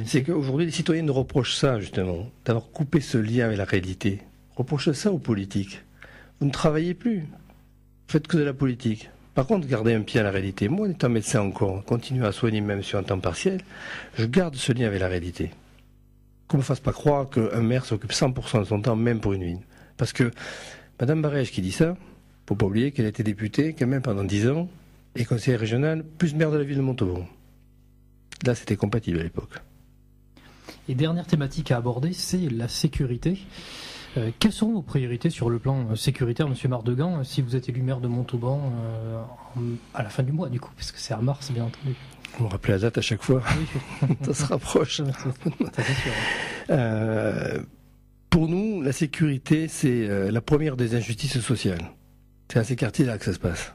c'est qu'aujourd'hui, les citoyens nous reprochent ça, justement, d'avoir coupé ce lien avec la réalité. Reprochent ça aux politiques. Vous ne travaillez plus. Faites que de la politique. Par contre, gardez un pied à la réalité. Moi, étant médecin encore, continuer à soigner même sur un temps partiel, je garde ce lien avec la réalité. Qu'on ne me fasse pas croire qu'un maire s'occupe 100% de son temps, même pour une ville. Parce que Madame Barège qui dit ça, faut pas oublier qu'elle a été députée quand même pendant 10 ans, et conseillère régionale, plus maire de la ville de Montauban. Là, c'était compatible à l'époque. Et dernière thématique à aborder, c'est la sécurité. Quelles seront vos priorités sur le plan sécuritaire, Monsieur Mardegan, si vous êtes élu maire de Montauban à la fin du mois, du coup, parce que c'est en mars, bien entendu. Vous me rappelez la date à chaque fois. Oui. Ça se rapproche. Ça, c'est sûr. Pour nous, la sécurité, c'est la première des injustices sociales. C'est à ces quartiers-là que ça se passe.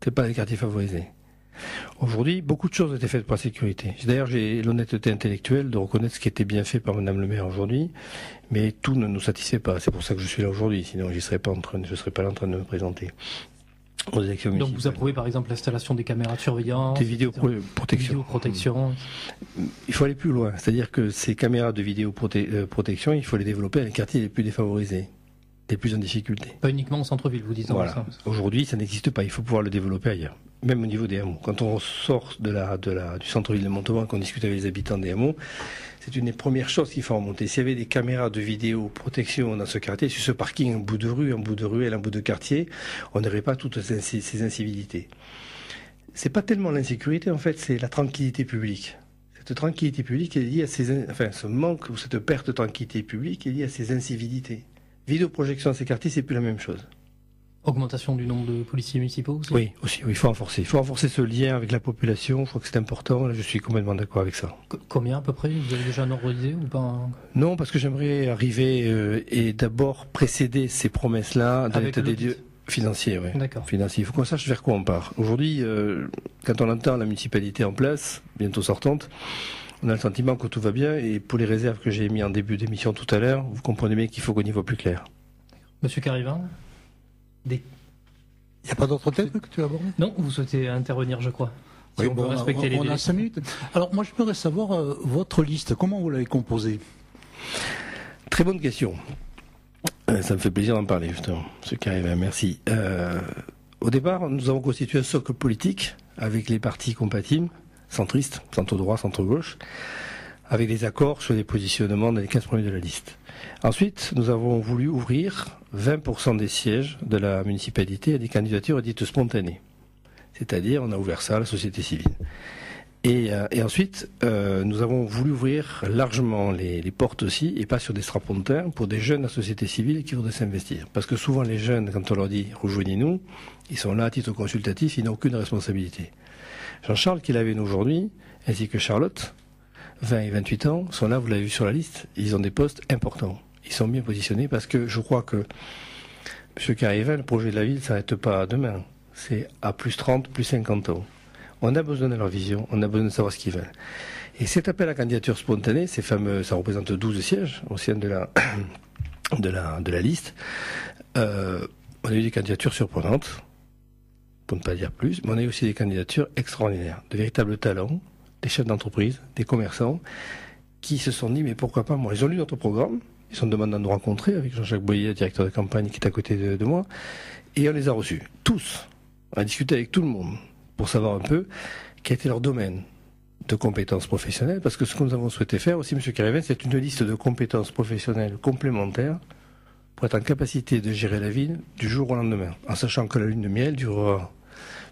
C'est pas les quartiers favorisés. Aujourd'hui, beaucoup de choses ont été faites pour la sécurité. D'ailleurs, j'ai l'honnêteté intellectuelle de reconnaître ce qui était bien fait par Madame le maire aujourd'hui, mais tout ne nous satisfait pas. C'est pour ça que je suis là aujourd'hui, sinon je ne serais pas là en train de me présenter aux élections municipales. Donc vous approuvez par exemple l'installation des caméras de surveillance, des vidéoprotection. Il faut aller plus loin, c'est-à-dire que ces caméras de vidéoprotection, il faut les développer dans les quartiers les plus défavorisés, les plus en difficulté. Pas uniquement au centre-ville, vous dites. Voilà. Ça. Aujourd'hui, ça n'existe pas. Il faut pouvoir le développer ailleurs. Même au niveau des hameaux. Quand on sort du centre-ville de Montauban, qu'on discute avec les habitants des hameaux, c'est une des premières choses qu'il faut remonter. S'il y avait des caméras de vidéoprotection dans ce quartier, sur ce parking, un bout de rue, un bout de ruelle, un bout de quartier, on n'aurait pas toutes ces incivilités. C'est pas tellement l'insécurité, en fait, c'est la tranquillité publique. Cette tranquillité publique est liée à ce manque ou cette perte de tranquillité publique est liée à ces incivilités. Vidéoprojection dans ces quartiers, c'est plus la même chose. Augmentation du nombre de policiers municipaux aussi. Oui, aussi, oui, il faut renforcer. Il faut renforcer ce lien avec la population, je crois que c'est important, là, je suis complètement d'accord avec ça. Combien à peu près? Vous avez déjà un ordre d'idée ou pas? Non, parce que j'aimerais arriver et d'abord précéder ces promesses-là dans l'état des lieux financiers. Oui. D'accord. Financier. Il faut qu'on sache vers quoi on part. Aujourd'hui, quand on entend la municipalité en place, bientôt sortante, on a le sentiment que tout va bien, et pour les réserves que j'ai mis en début d'émission tout à l'heure, vous comprenez bien qu'il faut qu'on y voit plus clair. Monsieur Carivin, il n'y a pas d'autre thème que tu abordes? Non, vous souhaitez intervenir, je crois. Si oui, on peut respecter les délais. On a 5 minutes. Alors, moi, j'aimerais savoir votre liste. Comment vous l'avez composée? Très bonne question. Ça me fait plaisir d'en parler, justement. Monsieur Carivin, merci. Au départ, nous avons constitué un socle politique avec les partis compatibles, centristes, centre-droit, centre-gauche, avec des accords sur les positionnements dans les 15 premiers de la liste. Ensuite, nous avons voulu ouvrir 20% des sièges de la municipalité à des candidatures dites spontanées. C'est-à-dire, on a ouvert ça à la société civile. Et ensuite, nous avons voulu ouvrir largement les portes aussi, et pas sur des strapontins, pour des jeunes à société civile qui voudraient s'investir. Parce que souvent, les jeunes, quand on leur dit « rejoignez-nous », ils sont là à titre consultatif, ils n'ont aucune responsabilité. Jean-Charles, qui l'avait aujourd'hui, ainsi que Charlotte, 20 et 28 ans, sont là, vous l'avez vu sur la liste, ils ont des postes importants. Ils sont bien positionnés parce que je crois que, M. Carriven, le projet de la ville ne s'arrête pas demain. C'est à plus 30, plus 50 ans. On a besoin de leur vision, on a besoin de savoir ce qu'ils veulent. Et cet appel à candidature spontanée, ces fameux, ça représente 12 sièges au sein de la liste. On a eu des candidatures surprenantes, pour ne pas dire plus, mais on a eu aussi des candidatures extraordinaires, de véritables talents, des chefs d'entreprise, des commerçants, qui se sont dit, mais pourquoi pas moi. Ils ont lu notre programme, ils sont demandés de nous rencontrer avec Jean-Jacques Boyer, directeur de campagne, qui est à côté de moi, et on les a reçus, tous. On a discuté avec tout le monde, pour savoir un peu quel était leur domaine de compétences professionnelles, parce que ce que nous avons souhaité faire aussi, M. Carriven, c'est une liste de compétences professionnelles complémentaires pour être en capacité de gérer la ville du jour au lendemain, en sachant que la lune de miel durera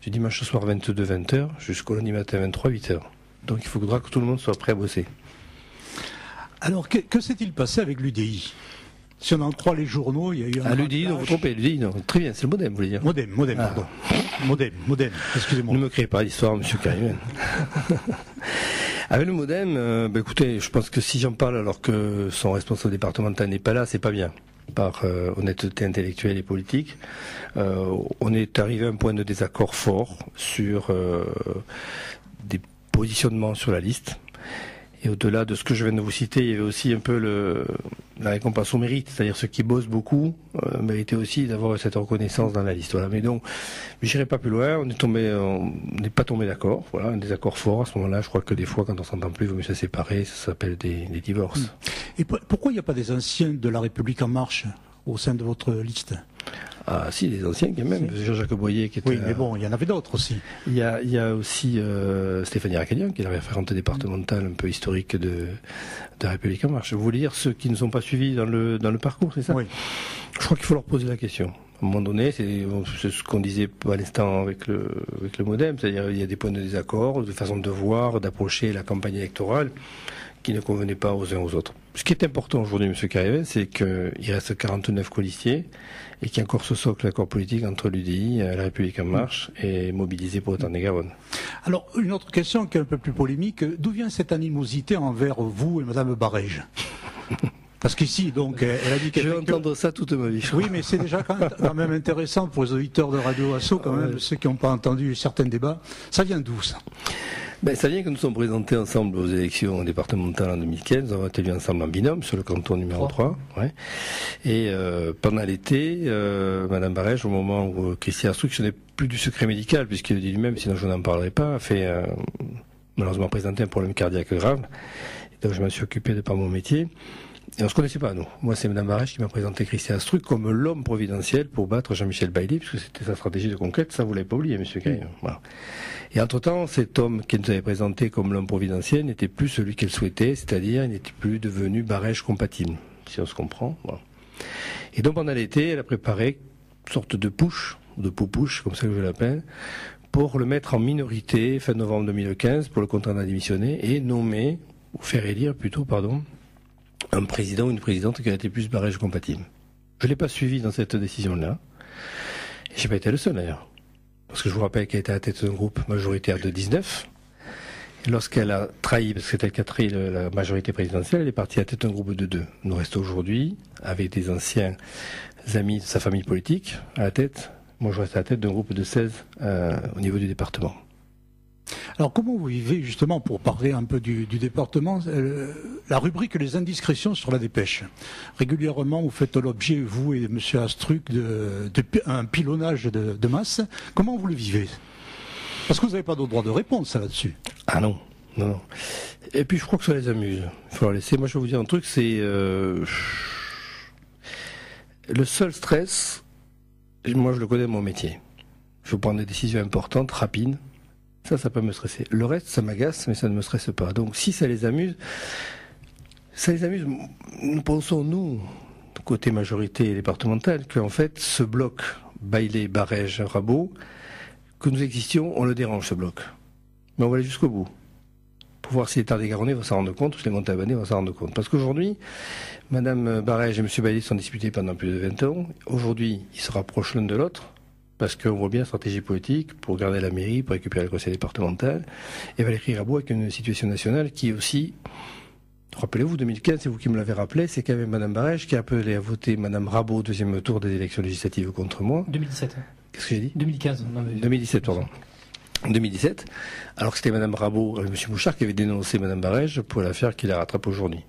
du dimanche au soir 22-20h jusqu'au lundi matin 23-8h. Donc il faudra que tout le monde soit prêt à bosser. Alors, que s'est-il passé avec l'UDI? Si on en croit les journaux, il y a eu un... Ah, l'UDI, non, vous trompez, l'UDI, non. Très bien, c'est le MoDem, vous voulez dire. MoDem, pardon. MoDem, excusez-moi. Ne me créez pas l'histoire, M. Carriven. Avec le MoDem, écoutez, je pense que si j'en parle alors que son responsable départemental n'est pas là, c'est pas bien. Par honnêteté intellectuelle et politique, on est arrivé à un point de désaccord fort sur des positionnements sur la liste. Et au-delà de ce que je viens de vous citer, il y avait aussi un peu la récompense au mérite, c'est-à-dire ceux qui bossent beaucoup méritaient aussi d'avoir cette reconnaissance dans la liste. Voilà. Mais donc, je n'irai pas plus loin. On n'est pas tombé d'accord. Voilà, un désaccord fort à ce moment-là. Je crois que des fois, quand on s'entend plus, il vaut mieux se séparer. Ça s'appelle des divorces. Et pourquoi il n'y a pas des anciens de la République en marche au sein de votre liste? Ah si, les anciens quand même. Jean-Jacques Boyer qui était... Oui, mais bon, il y en avait d'autres aussi. Il y a aussi Stéphanie Arcadian, qui est la référente départementale un peu historique de la République en marche. Vous voulez dire ceux qui ne sont pas suivis dans le parcours, c'est ça? Oui. Je crois qu'il faut leur poser la question. À un moment donné, c'est ce qu'on disait à l'instant avec le MoDem, c'est-à-dire il y a des points de désaccord, de façon de voir, d'approcher la campagne électorale qui ne convenaient pas aux uns aux autres. Ce qui est important aujourd'hui, M. Carriven, c'est qu'il reste 49 colistiers et qu'il y a encore ce socle d'accord politique entre l'UDI, la République en marche et mobilisé pour autant des Garonne. Alors, une autre question qui est un peu plus polémique. D'où vient cette animosité envers vous et Mme Barège? Parce qu'ici, donc, elle a dit qu'elle... Je vais entendre ça toute ma vie. Oui, mais c'est déjà quand même intéressant pour les auditeurs de Radio Asso, quand même, ceux qui n'ont pas entendu certains débats. Ça vient d'où, ça? Ça vient que nous sommes présentés ensemble aux élections départementales en 2015. Nous avons été élus ensemble en binôme sur le canton numéro 3. Ouais. Et pendant l'été, Madame Barège, au moment où Christian Astruc, ce n'est plus du secret médical, puisqu'il dit lui-même, sinon je n'en parlerai pas, a fait malheureusement présenté un problème cardiaque grave. Et donc je m'en suis occupé de par mon métier. Et on ne se connaissait pas, nous. Moi, c'est Mme Barège qui m'a présenté Christian Astruc comme l'homme providentiel pour battre Jean-Michel Bailly, puisque c'était sa stratégie de conquête. Ça, vous l'avez pas oublié, M. Carriven. Voilà. Et entre-temps, cet homme qu'elle nous avait présenté comme l'homme providentiel n'était plus celui qu'elle souhaitait, c'est-à-dire il n'était plus devenu Barège compatible, si on se comprend. Voilà. Et donc, pendant l'été, elle a préparé une sorte de push, de poupouche, comme ça que je l'appelle, pour le mettre en minorité fin novembre 2015, pour le contraindre à démissionner, et nommer, ou faire élire plutôt, pardon, un président ou une présidente qui a été plus Barège compatible. Je ne l'ai pas suivi dans cette décision-là. Et je n'ai pas été le seul d'ailleurs. Parce que je vous rappelle qu'elle était à la tête d'un groupe majoritaire de 19. Et lorsqu'elle a trahi, parce que c'est elle qui a trahi la majorité présidentielle, elle est partie à la tête d'un groupe de 2. Nous restons aujourd'hui avec des anciens amis de sa famille politique à la tête. Moi, je reste à la tête d'un groupe de 16 au niveau du département. Alors comment vous vivez justement, pour parler un peu du département, la rubrique les indiscrétions sur la dépêche? Régulièrement vous faites l'objet, vous et M. Astruc, d'un pilonnage de masse. Comment vous le vivez? Parce que vous n'avez pas de droit de réponse là-dessus. Ah non. Et puis je crois que ça les amuse. Il faut leur laisser. Moi je vais vous dire un truc, c'est le seul stress, moi je le connais de mon métier. je veux prendre des décisions importantes, rapides. Ça peut me stresser. Le reste, ça m'agace, mais ça ne me stresse pas. Donc si ça les amuse, nous pensons, nous, côté majorité départementale, qu'en fait, ce bloc Bailey, Barège, Rabault, que nous existions, on le dérange, ce bloc. Mais on va aller jusqu'au bout. Pour voir si les Tarn-et-Garonnais vont s'en rendre compte, ou si les Montalbanais vont s'en rendre compte. Parce qu'aujourd'hui, Madame Barège et Monsieur Bailey sont disputés pendant plus de 20 ans. Aujourd'hui, ils se rapprochent l'un de l'autre, parce qu'on voit bien la stratégie politique pour garder la mairie, pour récupérer le conseil départemental. Et Valérie Rabault avec une situation nationale qui est aussi... Rappelez-vous, 2015, c'est vous qui me l'avez rappelé, c'est quand même Madame Barège qui a appelé à voter Madame Rabault au deuxième tour des élections législatives contre moi. 2017. Qu'est-ce que j'ai dit 2015. Non, mais... 2017, pardon. 2017, alors que c'était Madame Rabault, Monsieur Bouchard qui avait dénoncé Madame Barège pour l'affaire qui la rattrape aujourd'hui.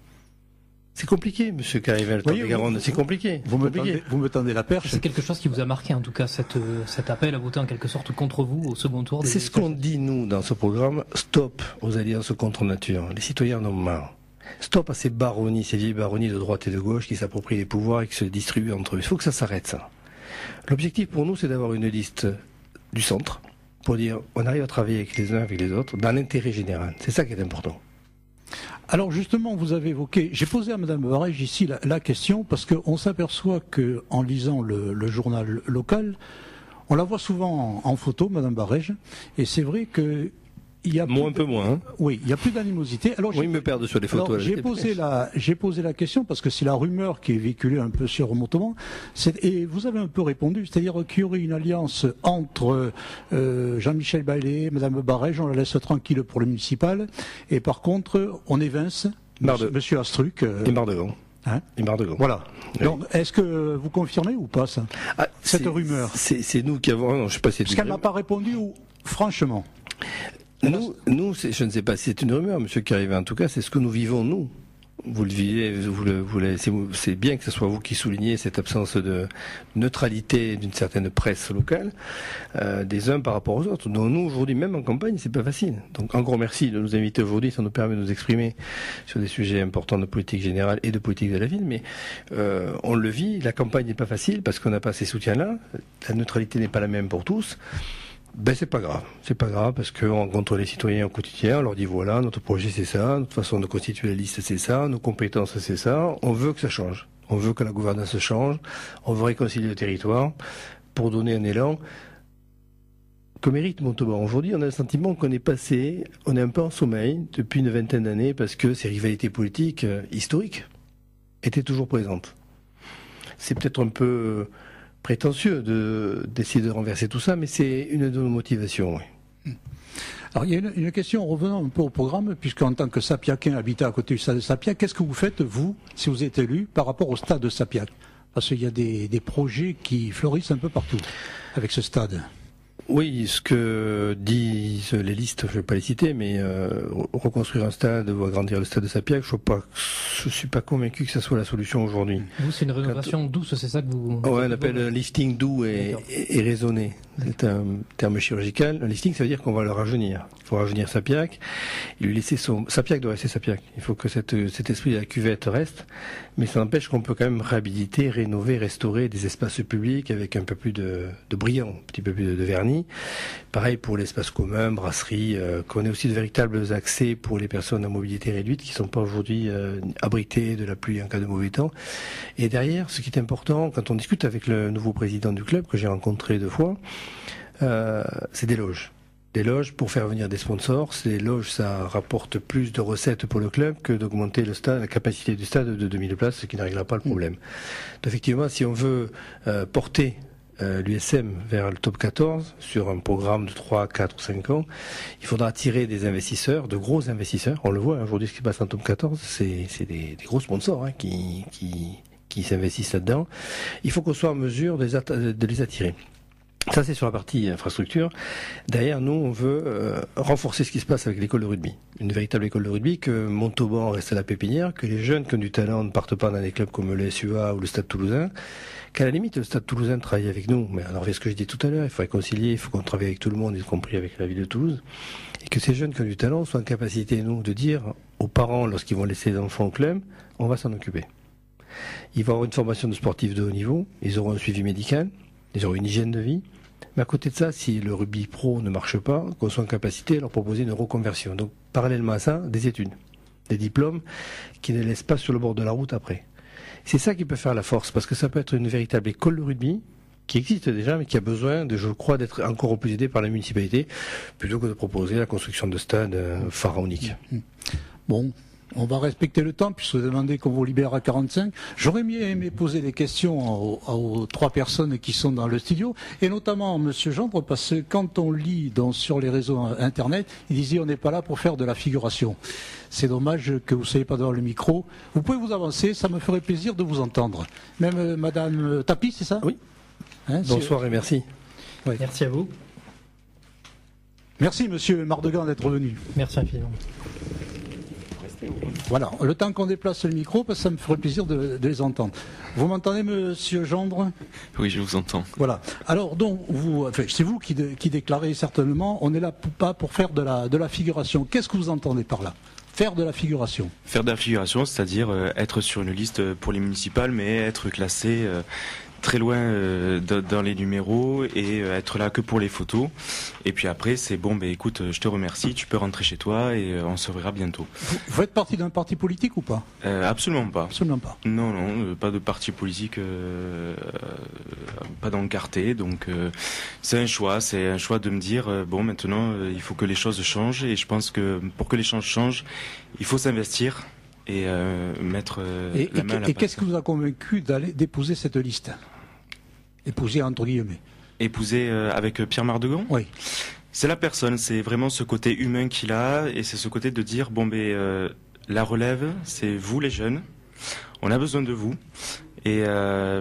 C'est compliqué, Monsieur Carivel, Tarn-et-Garonne, c'est compliqué. Vous me tendez la perche. C'est quelque chose qui vous a marqué, en tout cas, cet appel à voter en quelque sorte contre vous au second tour. C'est ce qu'on dit, nous, dans ce programme, stop aux alliances contre nature. Les citoyens en ont marre. Stop à ces baronnies, ces vieilles baronnies de droite et de gauche qui s'approprient les pouvoirs et qui se distribuent entre eux. Il faut que ça s'arrête, ça. L'objectif pour nous, c'est d'avoir une liste du centre pour dire on arrive à travailler avec les uns, avec les autres, dans l'intérêt général. C'est ça qui est important. Alors justement, vous avez évoqué, j'ai posé à Madame Barège ici la question, parce qu'on s'aperçoit qu'en lisant le journal local, on la voit souvent en photo, Madame Barège, et c'est vrai que... Un peu moins. Hein. Oui, il n'y a plus d'animosité. Alors, oui, ils me perdent sur les photos. J'ai posé la question parce que c'est la rumeur qui est véhiculée un peu sur Montauban. Et vous avez un peu répondu, c'est-à-dire qu'il y aurait une alliance entre Jean-Michel Bailey, Madame Barège, on la laisse tranquille pour le municipal, et par contre, on évince Monsieur Astruc. Et Mardegan. Hein et Mardegan. Voilà. Oui. Donc, est-ce que vous confirmez ou pas ça, cette rumeur? C'est nous qui avons... Non, je sais pas si c'est parce qu'elle n'a pas répondu, franchement. Nous, je ne sais pas si c'est une rumeur, Monsieur Carivet. En tout cas, c'est ce que nous vivons, nous. Vous le vivez, c'est bien que ce soit vous qui soulignez cette absence de neutralité d'une certaine presse locale, des uns par rapport aux autres. Donc nous, aujourd'hui, même en campagne, c'est pas facile. Donc un grand merci de nous inviter aujourd'hui, ça nous permet de nous exprimer sur des sujets importants de politique générale et de politique de la ville, mais on le vit, la campagne n'est pas facile parce qu'on n'a pas ces soutiens-là, la neutralité n'est pas la même pour tous. Ben c'est pas grave parce qu'on rencontre les citoyens au quotidien, on leur dit voilà, notre projet c'est ça, notre façon de constituer la liste c'est ça, nos compétences c'est ça, on veut que ça change, on veut que la gouvernance change, on veut réconcilier le territoire pour donner un élan que mérite Montauban. Aujourd'hui on a le sentiment qu'on est passé, on est un peu en sommeil depuis une vingtaine d'années parce que ces rivalités politiques historiques étaient toujours présentes. C'est peut-être un peu... prétentieux d'essayer de renverser tout ça, mais c'est une de nos motivations. Oui. Alors il y a une question, revenant un peu au programme, puisqu'en tant que Sapiaquin habitant à côté du stade de Sapiac, qu'est-ce que vous faites, vous, si vous êtes élu, par rapport au stade de Sapiac? Parce qu'il y a des projets qui fleurissent un peu partout avec ce stade. Oui, ce que disent les listes, je ne vais pas les citer, mais reconstruire un stade ou agrandir le stade de Sapiac, je suis pas convaincu que ça soit la solution aujourd'hui. Vous, c'est une rénovation douce, c'est ça que vous... Ouais, on appelle un lifting doux et raisonné. C'est un terme chirurgical. Un lifting, ça veut dire qu'on va le rajeunir. Il faut rajeunir Sapiac et lui laisser son... Sapiac doit rester Sapiac. Il faut que cet esprit de la cuvette reste, mais ça n'empêche qu'on peut quand même réhabiliter, rénover, restaurer des espaces publics avec un peu plus de brillant, un petit peu plus de vernis. Pareil pour l'espace commun, brasserie, qu'on ait aussi de véritables accès pour les personnes à mobilité réduite qui ne sont pas aujourd'hui abritées de la pluie en cas de mauvais temps. Et derrière, ce qui est important, quand on discute avec le nouveau président du club, que j'ai rencontré 2 fois, c'est des loges. Des loges pour faire venir des sponsors. Ces loges, ça rapporte plus de recettes pour le club que d'augmenter le stade, la capacité du stade de 2000 places, ce qui ne réglera pas le problème. Donc, effectivement, si on veut porter l'USM vers le top 14 sur un programme de 3, 4 ou 5 ans, il faudra attirer des investisseurs, de gros investisseurs. On le voit aujourd'hui, ce qui passe en top 14, c'est des gros sponsors qui s'investissent là-dedans. Il faut qu'on soit en mesure de les attirer. Ça, c'est sur la partie infrastructure. Derrière, nous, on veut renforcer ce qui se passe avec l'école de rugby. Une véritable école de rugby, que Montauban reste à la pépinière, que les jeunes qui ont du talent ne partent pas dans des clubs comme le SUA ou le Stade Toulousain, qu'à la limite, le Stade Toulousain travaille avec nous. Mais alors, ce que je dis tout à l'heure, il faut réconcilier, il faut qu'on travaille avec tout le monde, y compris avec la ville de Toulouse, et que ces jeunes qui ont du talent soient en capacité, nous, de dire aux parents, lorsqu'ils vont laisser les enfants au club, on va s'en occuper. Ils vont avoir une formation de sportifs de haut niveau, ils auront un suivi médical, ils auront une hygiène de vie, Mais à côté de ça, si le rugby pro ne marche pas, qu'on soit en capacité de leur proposer une reconversion. Donc parallèlement à ça, des études, des diplômes qui ne laissent pas sur le bord de la route après. C'est ça qui peut faire la force, parce que ça peut être une véritable école de rugby qui existe déjà, mais qui a besoin, je crois, d'être encore plus aidée par la municipalité, plutôt que de proposer la construction de stades pharaoniques. Bon, on va respecter le temps, puisque vous demandez qu'on vous libère à 45. J'aurais aimé poser des questions aux 3 personnes qui sont dans le studio, et notamment M. Gendre, parce que quand on lit sur les réseaux Internet, il disait on n'est pas là pour faire de la figuration. C'est dommage que vous ne soyez pas devant le micro. Vous pouvez vous avancer, ça me ferait plaisir de vous entendre. Même Madame Tapi, c'est ça? Oui. Bonsoir et merci. Ouais. Merci à vous. Merci Monsieur Mardegan d'être venu. Merci infiniment. Voilà, le temps qu'on déplace le micro, parce que ça me ferait plaisir de les entendre. Vous m'entendez, Monsieur Gendre? Oui, je vous entends. Voilà. Alors, donc, c'est vous qui déclarez certainement, on n'est là pas pour faire de la figuration. Qu'est-ce que vous entendez par là? Faire de la figuration? Faire de la figuration, c'est-à-dire être sur une liste pour les municipales, mais être classé très loin dans les numéros et être là que pour les photos. Et puis après, c'est bon, écoute, je te remercie, tu peux rentrer chez toi et on se verra bientôt. Vous faites partie d'un parti politique ou pas? Absolument pas. Absolument pas. Non, pas de parti politique, pas d'encarté. Donc c'est un choix de me dire, maintenant, il faut que les choses changent. Et je pense que pour que les choses changent, il faut s'investir et mettre la main à la pâte. Et qu'est-ce qui vous a convaincu d'aller déposer cette liste? Épouser entre guillemets. Épouser avec Pierre Mardegan? Oui. C'est la personne, c'est vraiment ce côté humain qu'il a, et c'est ce côté de dire, la relève, c'est vous les jeunes, on a besoin de vous, et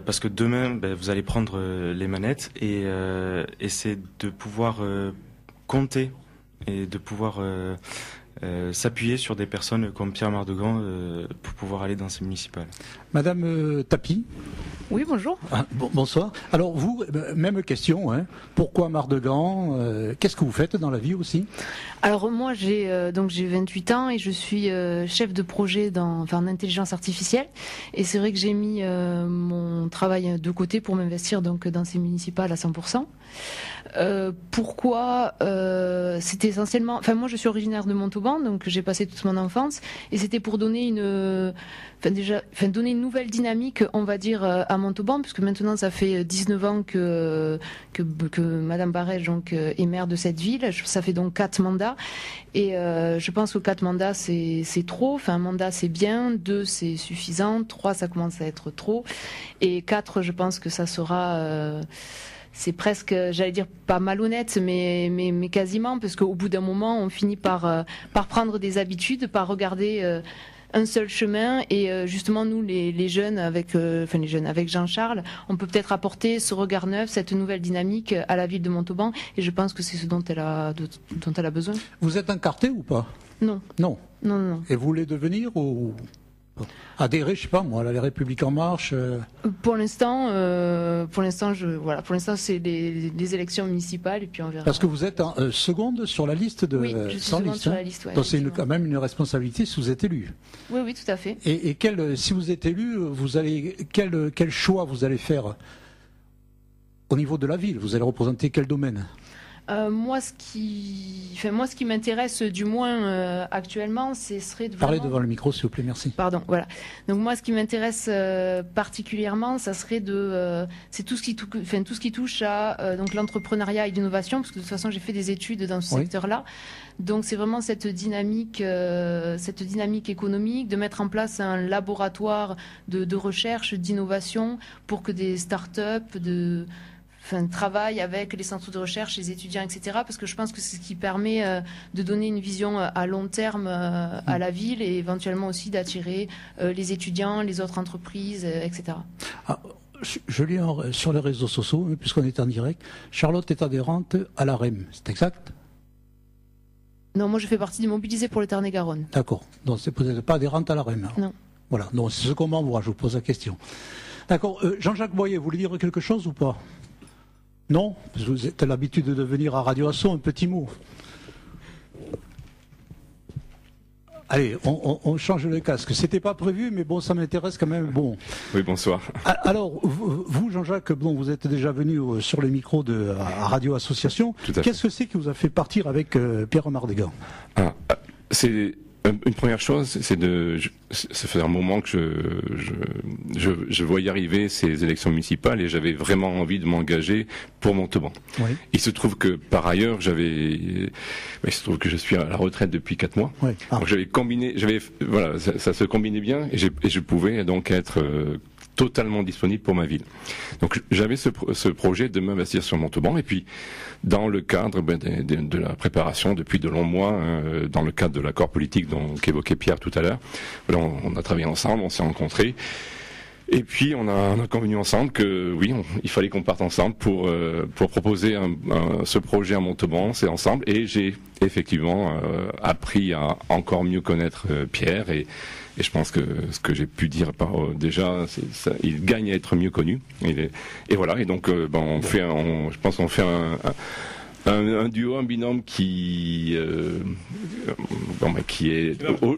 parce que demain, vous allez prendre les manettes, et c'est de pouvoir compter, et de pouvoir s'appuyer sur des personnes comme Pierre Mardegan pour pouvoir aller dans ces municipales. Madame Tapi? Oui, bonjour. Bonsoir. Alors vous, même question, hein. Pourquoi Mardegan? Qu'est-ce que vous faites dans la vie aussi? Alors moi j'ai 28 ans et je suis chef de projet en intelligence artificielle, et c'est vrai que j'ai mis mon travail de côté pour m'investir donc dans ces municipales à 100%. Pourquoi? C'était essentiellement, moi je suis originaire de Montauban, donc j'ai passé toute mon enfance, et c'était pour donner donner une nouvelle dynamique, on va dire, à Montauban, puisque maintenant ça fait 19 ans que Madame Barège donc est maire de cette ville. Ça fait donc 4 mandats, et je pense que 4 mandats c'est trop. Un mandat c'est bien, 2 c'est suffisant, 3 ça commence à être trop, et 4 je pense que ça sera c'est presque, j'allais dire pas malhonnête, mais quasiment, parce qu'au bout d'un moment, on finit par prendre des habitudes, par regarder un seul chemin, et justement nous les jeunes avec Jean-Charles, on peut peut-être apporter ce regard neuf, cette nouvelle dynamique à la ville de Montauban, et je pense que c'est ce dont elle a besoin. Vous êtes encarté ou pas? Non. Non. Non. Et vous voulez devenir ou adhérer, je sais pas moi, à la République en marche? Pour l'instant, c'est les élections municipales, et puis on verra. Parce que vous êtes seconde sur la liste de. Oui, je suis seconde sur la liste. Ouais, donc c'est quand même une responsabilité si vous êtes élu. Oui, tout à fait. Et si vous êtes élu, quel choix vous allez faire au niveau de la ville? Vous allez représenter quel domaine? Moi, ce qui m'intéresse du moins actuellement, ce serait de Parlez devant le micro, s'il vous plaît, merci. Pardon, voilà. Donc moi, ce qui m'intéresse particulièrement, ça serait c'est tout ce qui touche à donc l'entrepreneuriat et l'innovation, parce que de toute façon, j'ai fait des études dans ce secteur-là. Donc c'est vraiment cette dynamique économique, de mettre en place un laboratoire de recherche, d'innovation, pour que des start-up travaille avec les centres de recherche, les étudiants, etc. Parce que je pense que c'est ce qui permet de donner une vision à long terme à la ville, et éventuellement aussi d'attirer les étudiants, les autres entreprises, etc. Je lis sur les réseaux sociaux, puisqu'on est en direct, Charlotte est adhérente à la REM, c'est exact? Non, moi je fais partie des mobilisés pour le Tarn-et-Garonne. D'accord, donc c'est peut-être pas adhérente à la REM. Non. Voilà, donc c'est ce qu'on m'envoie, je vous pose la question. D'accord, Jean-Jacques Boyer, vous voulez dire quelque chose ou pas? Non, parce que vous avez l'habitude de venir à Radio Assaut, un petit mot. allez, on change le casque. C'était pas prévu, mais bon, ça m'intéresse quand même. Bon. Oui, bonsoir. Alors, vous, Jean-Jacques, bon, vous êtes déjà venu sur les micros à Radio Association. Qu'est-ce que c'est qui vous a fait partir avec Pierre Mardégan? C'est une première chose, ça fait un moment que je voyais arriver ces élections municipales et j'avais vraiment envie de m'engager pour Montauban. Oui. Il se trouve que par ailleurs, il se trouve que je suis à la retraite depuis 4 mois. Oui. Donc voilà, ça se combinait bien et je pouvais donc être totalement disponible pour ma ville. Donc j'avais ce projet de m'investir sur Montauban et puis dans le cadre de la préparation depuis de longs mois, dans le cadre de l'accord politique qu'évoquait Pierre tout à l'heure, voilà, on a travaillé ensemble, on s'est rencontrés et puis on a convenu ensemble que oui, il fallait qu'on parte ensemble pour proposer ce projet à Montauban, c'est ensemble et j'ai effectivement appris à encore mieux connaître Pierre et je pense que ce que j'ai pu dire déjà, il gagne à être mieux connu. Et voilà. Et donc, je pense qu'on fait un duo, un binôme qui est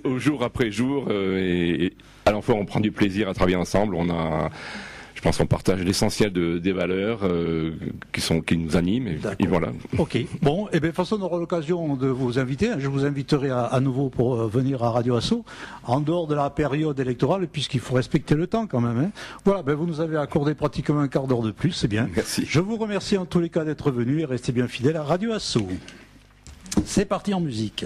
au jour après jour. Et à la fois, on prend du plaisir à travailler ensemble. Je pense qu'on partage l'essentiel des valeurs qui nous animent et voilà. Ok. Bon, et bien de toute façon on aura l'occasion de vous inviter. Je vous inviterai à nouveau pour venir à Radio Asso en dehors de la période électorale puisqu'il faut respecter le temps quand même. Hein. Voilà, vous nous avez accordé pratiquement un quart d'heure de plus, c'est bien. Merci. Je vous remercie en tous les cas d'être venu et restez bien fidèles à Radio Asso. C'est parti en musique.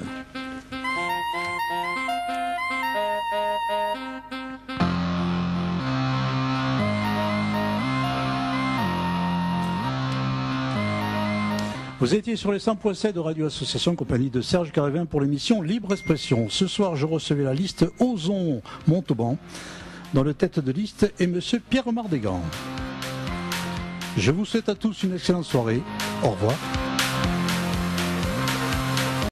Vous étiez sur les 100.7 de Radio Association, compagnie de Serge Carévin pour l'émission Libre Expression. Ce soir, je recevais la liste Ozon Montauban, dont le tête de liste est Monsieur Pierre Mardégan. Je vous souhaite à tous une excellente soirée. Au revoir.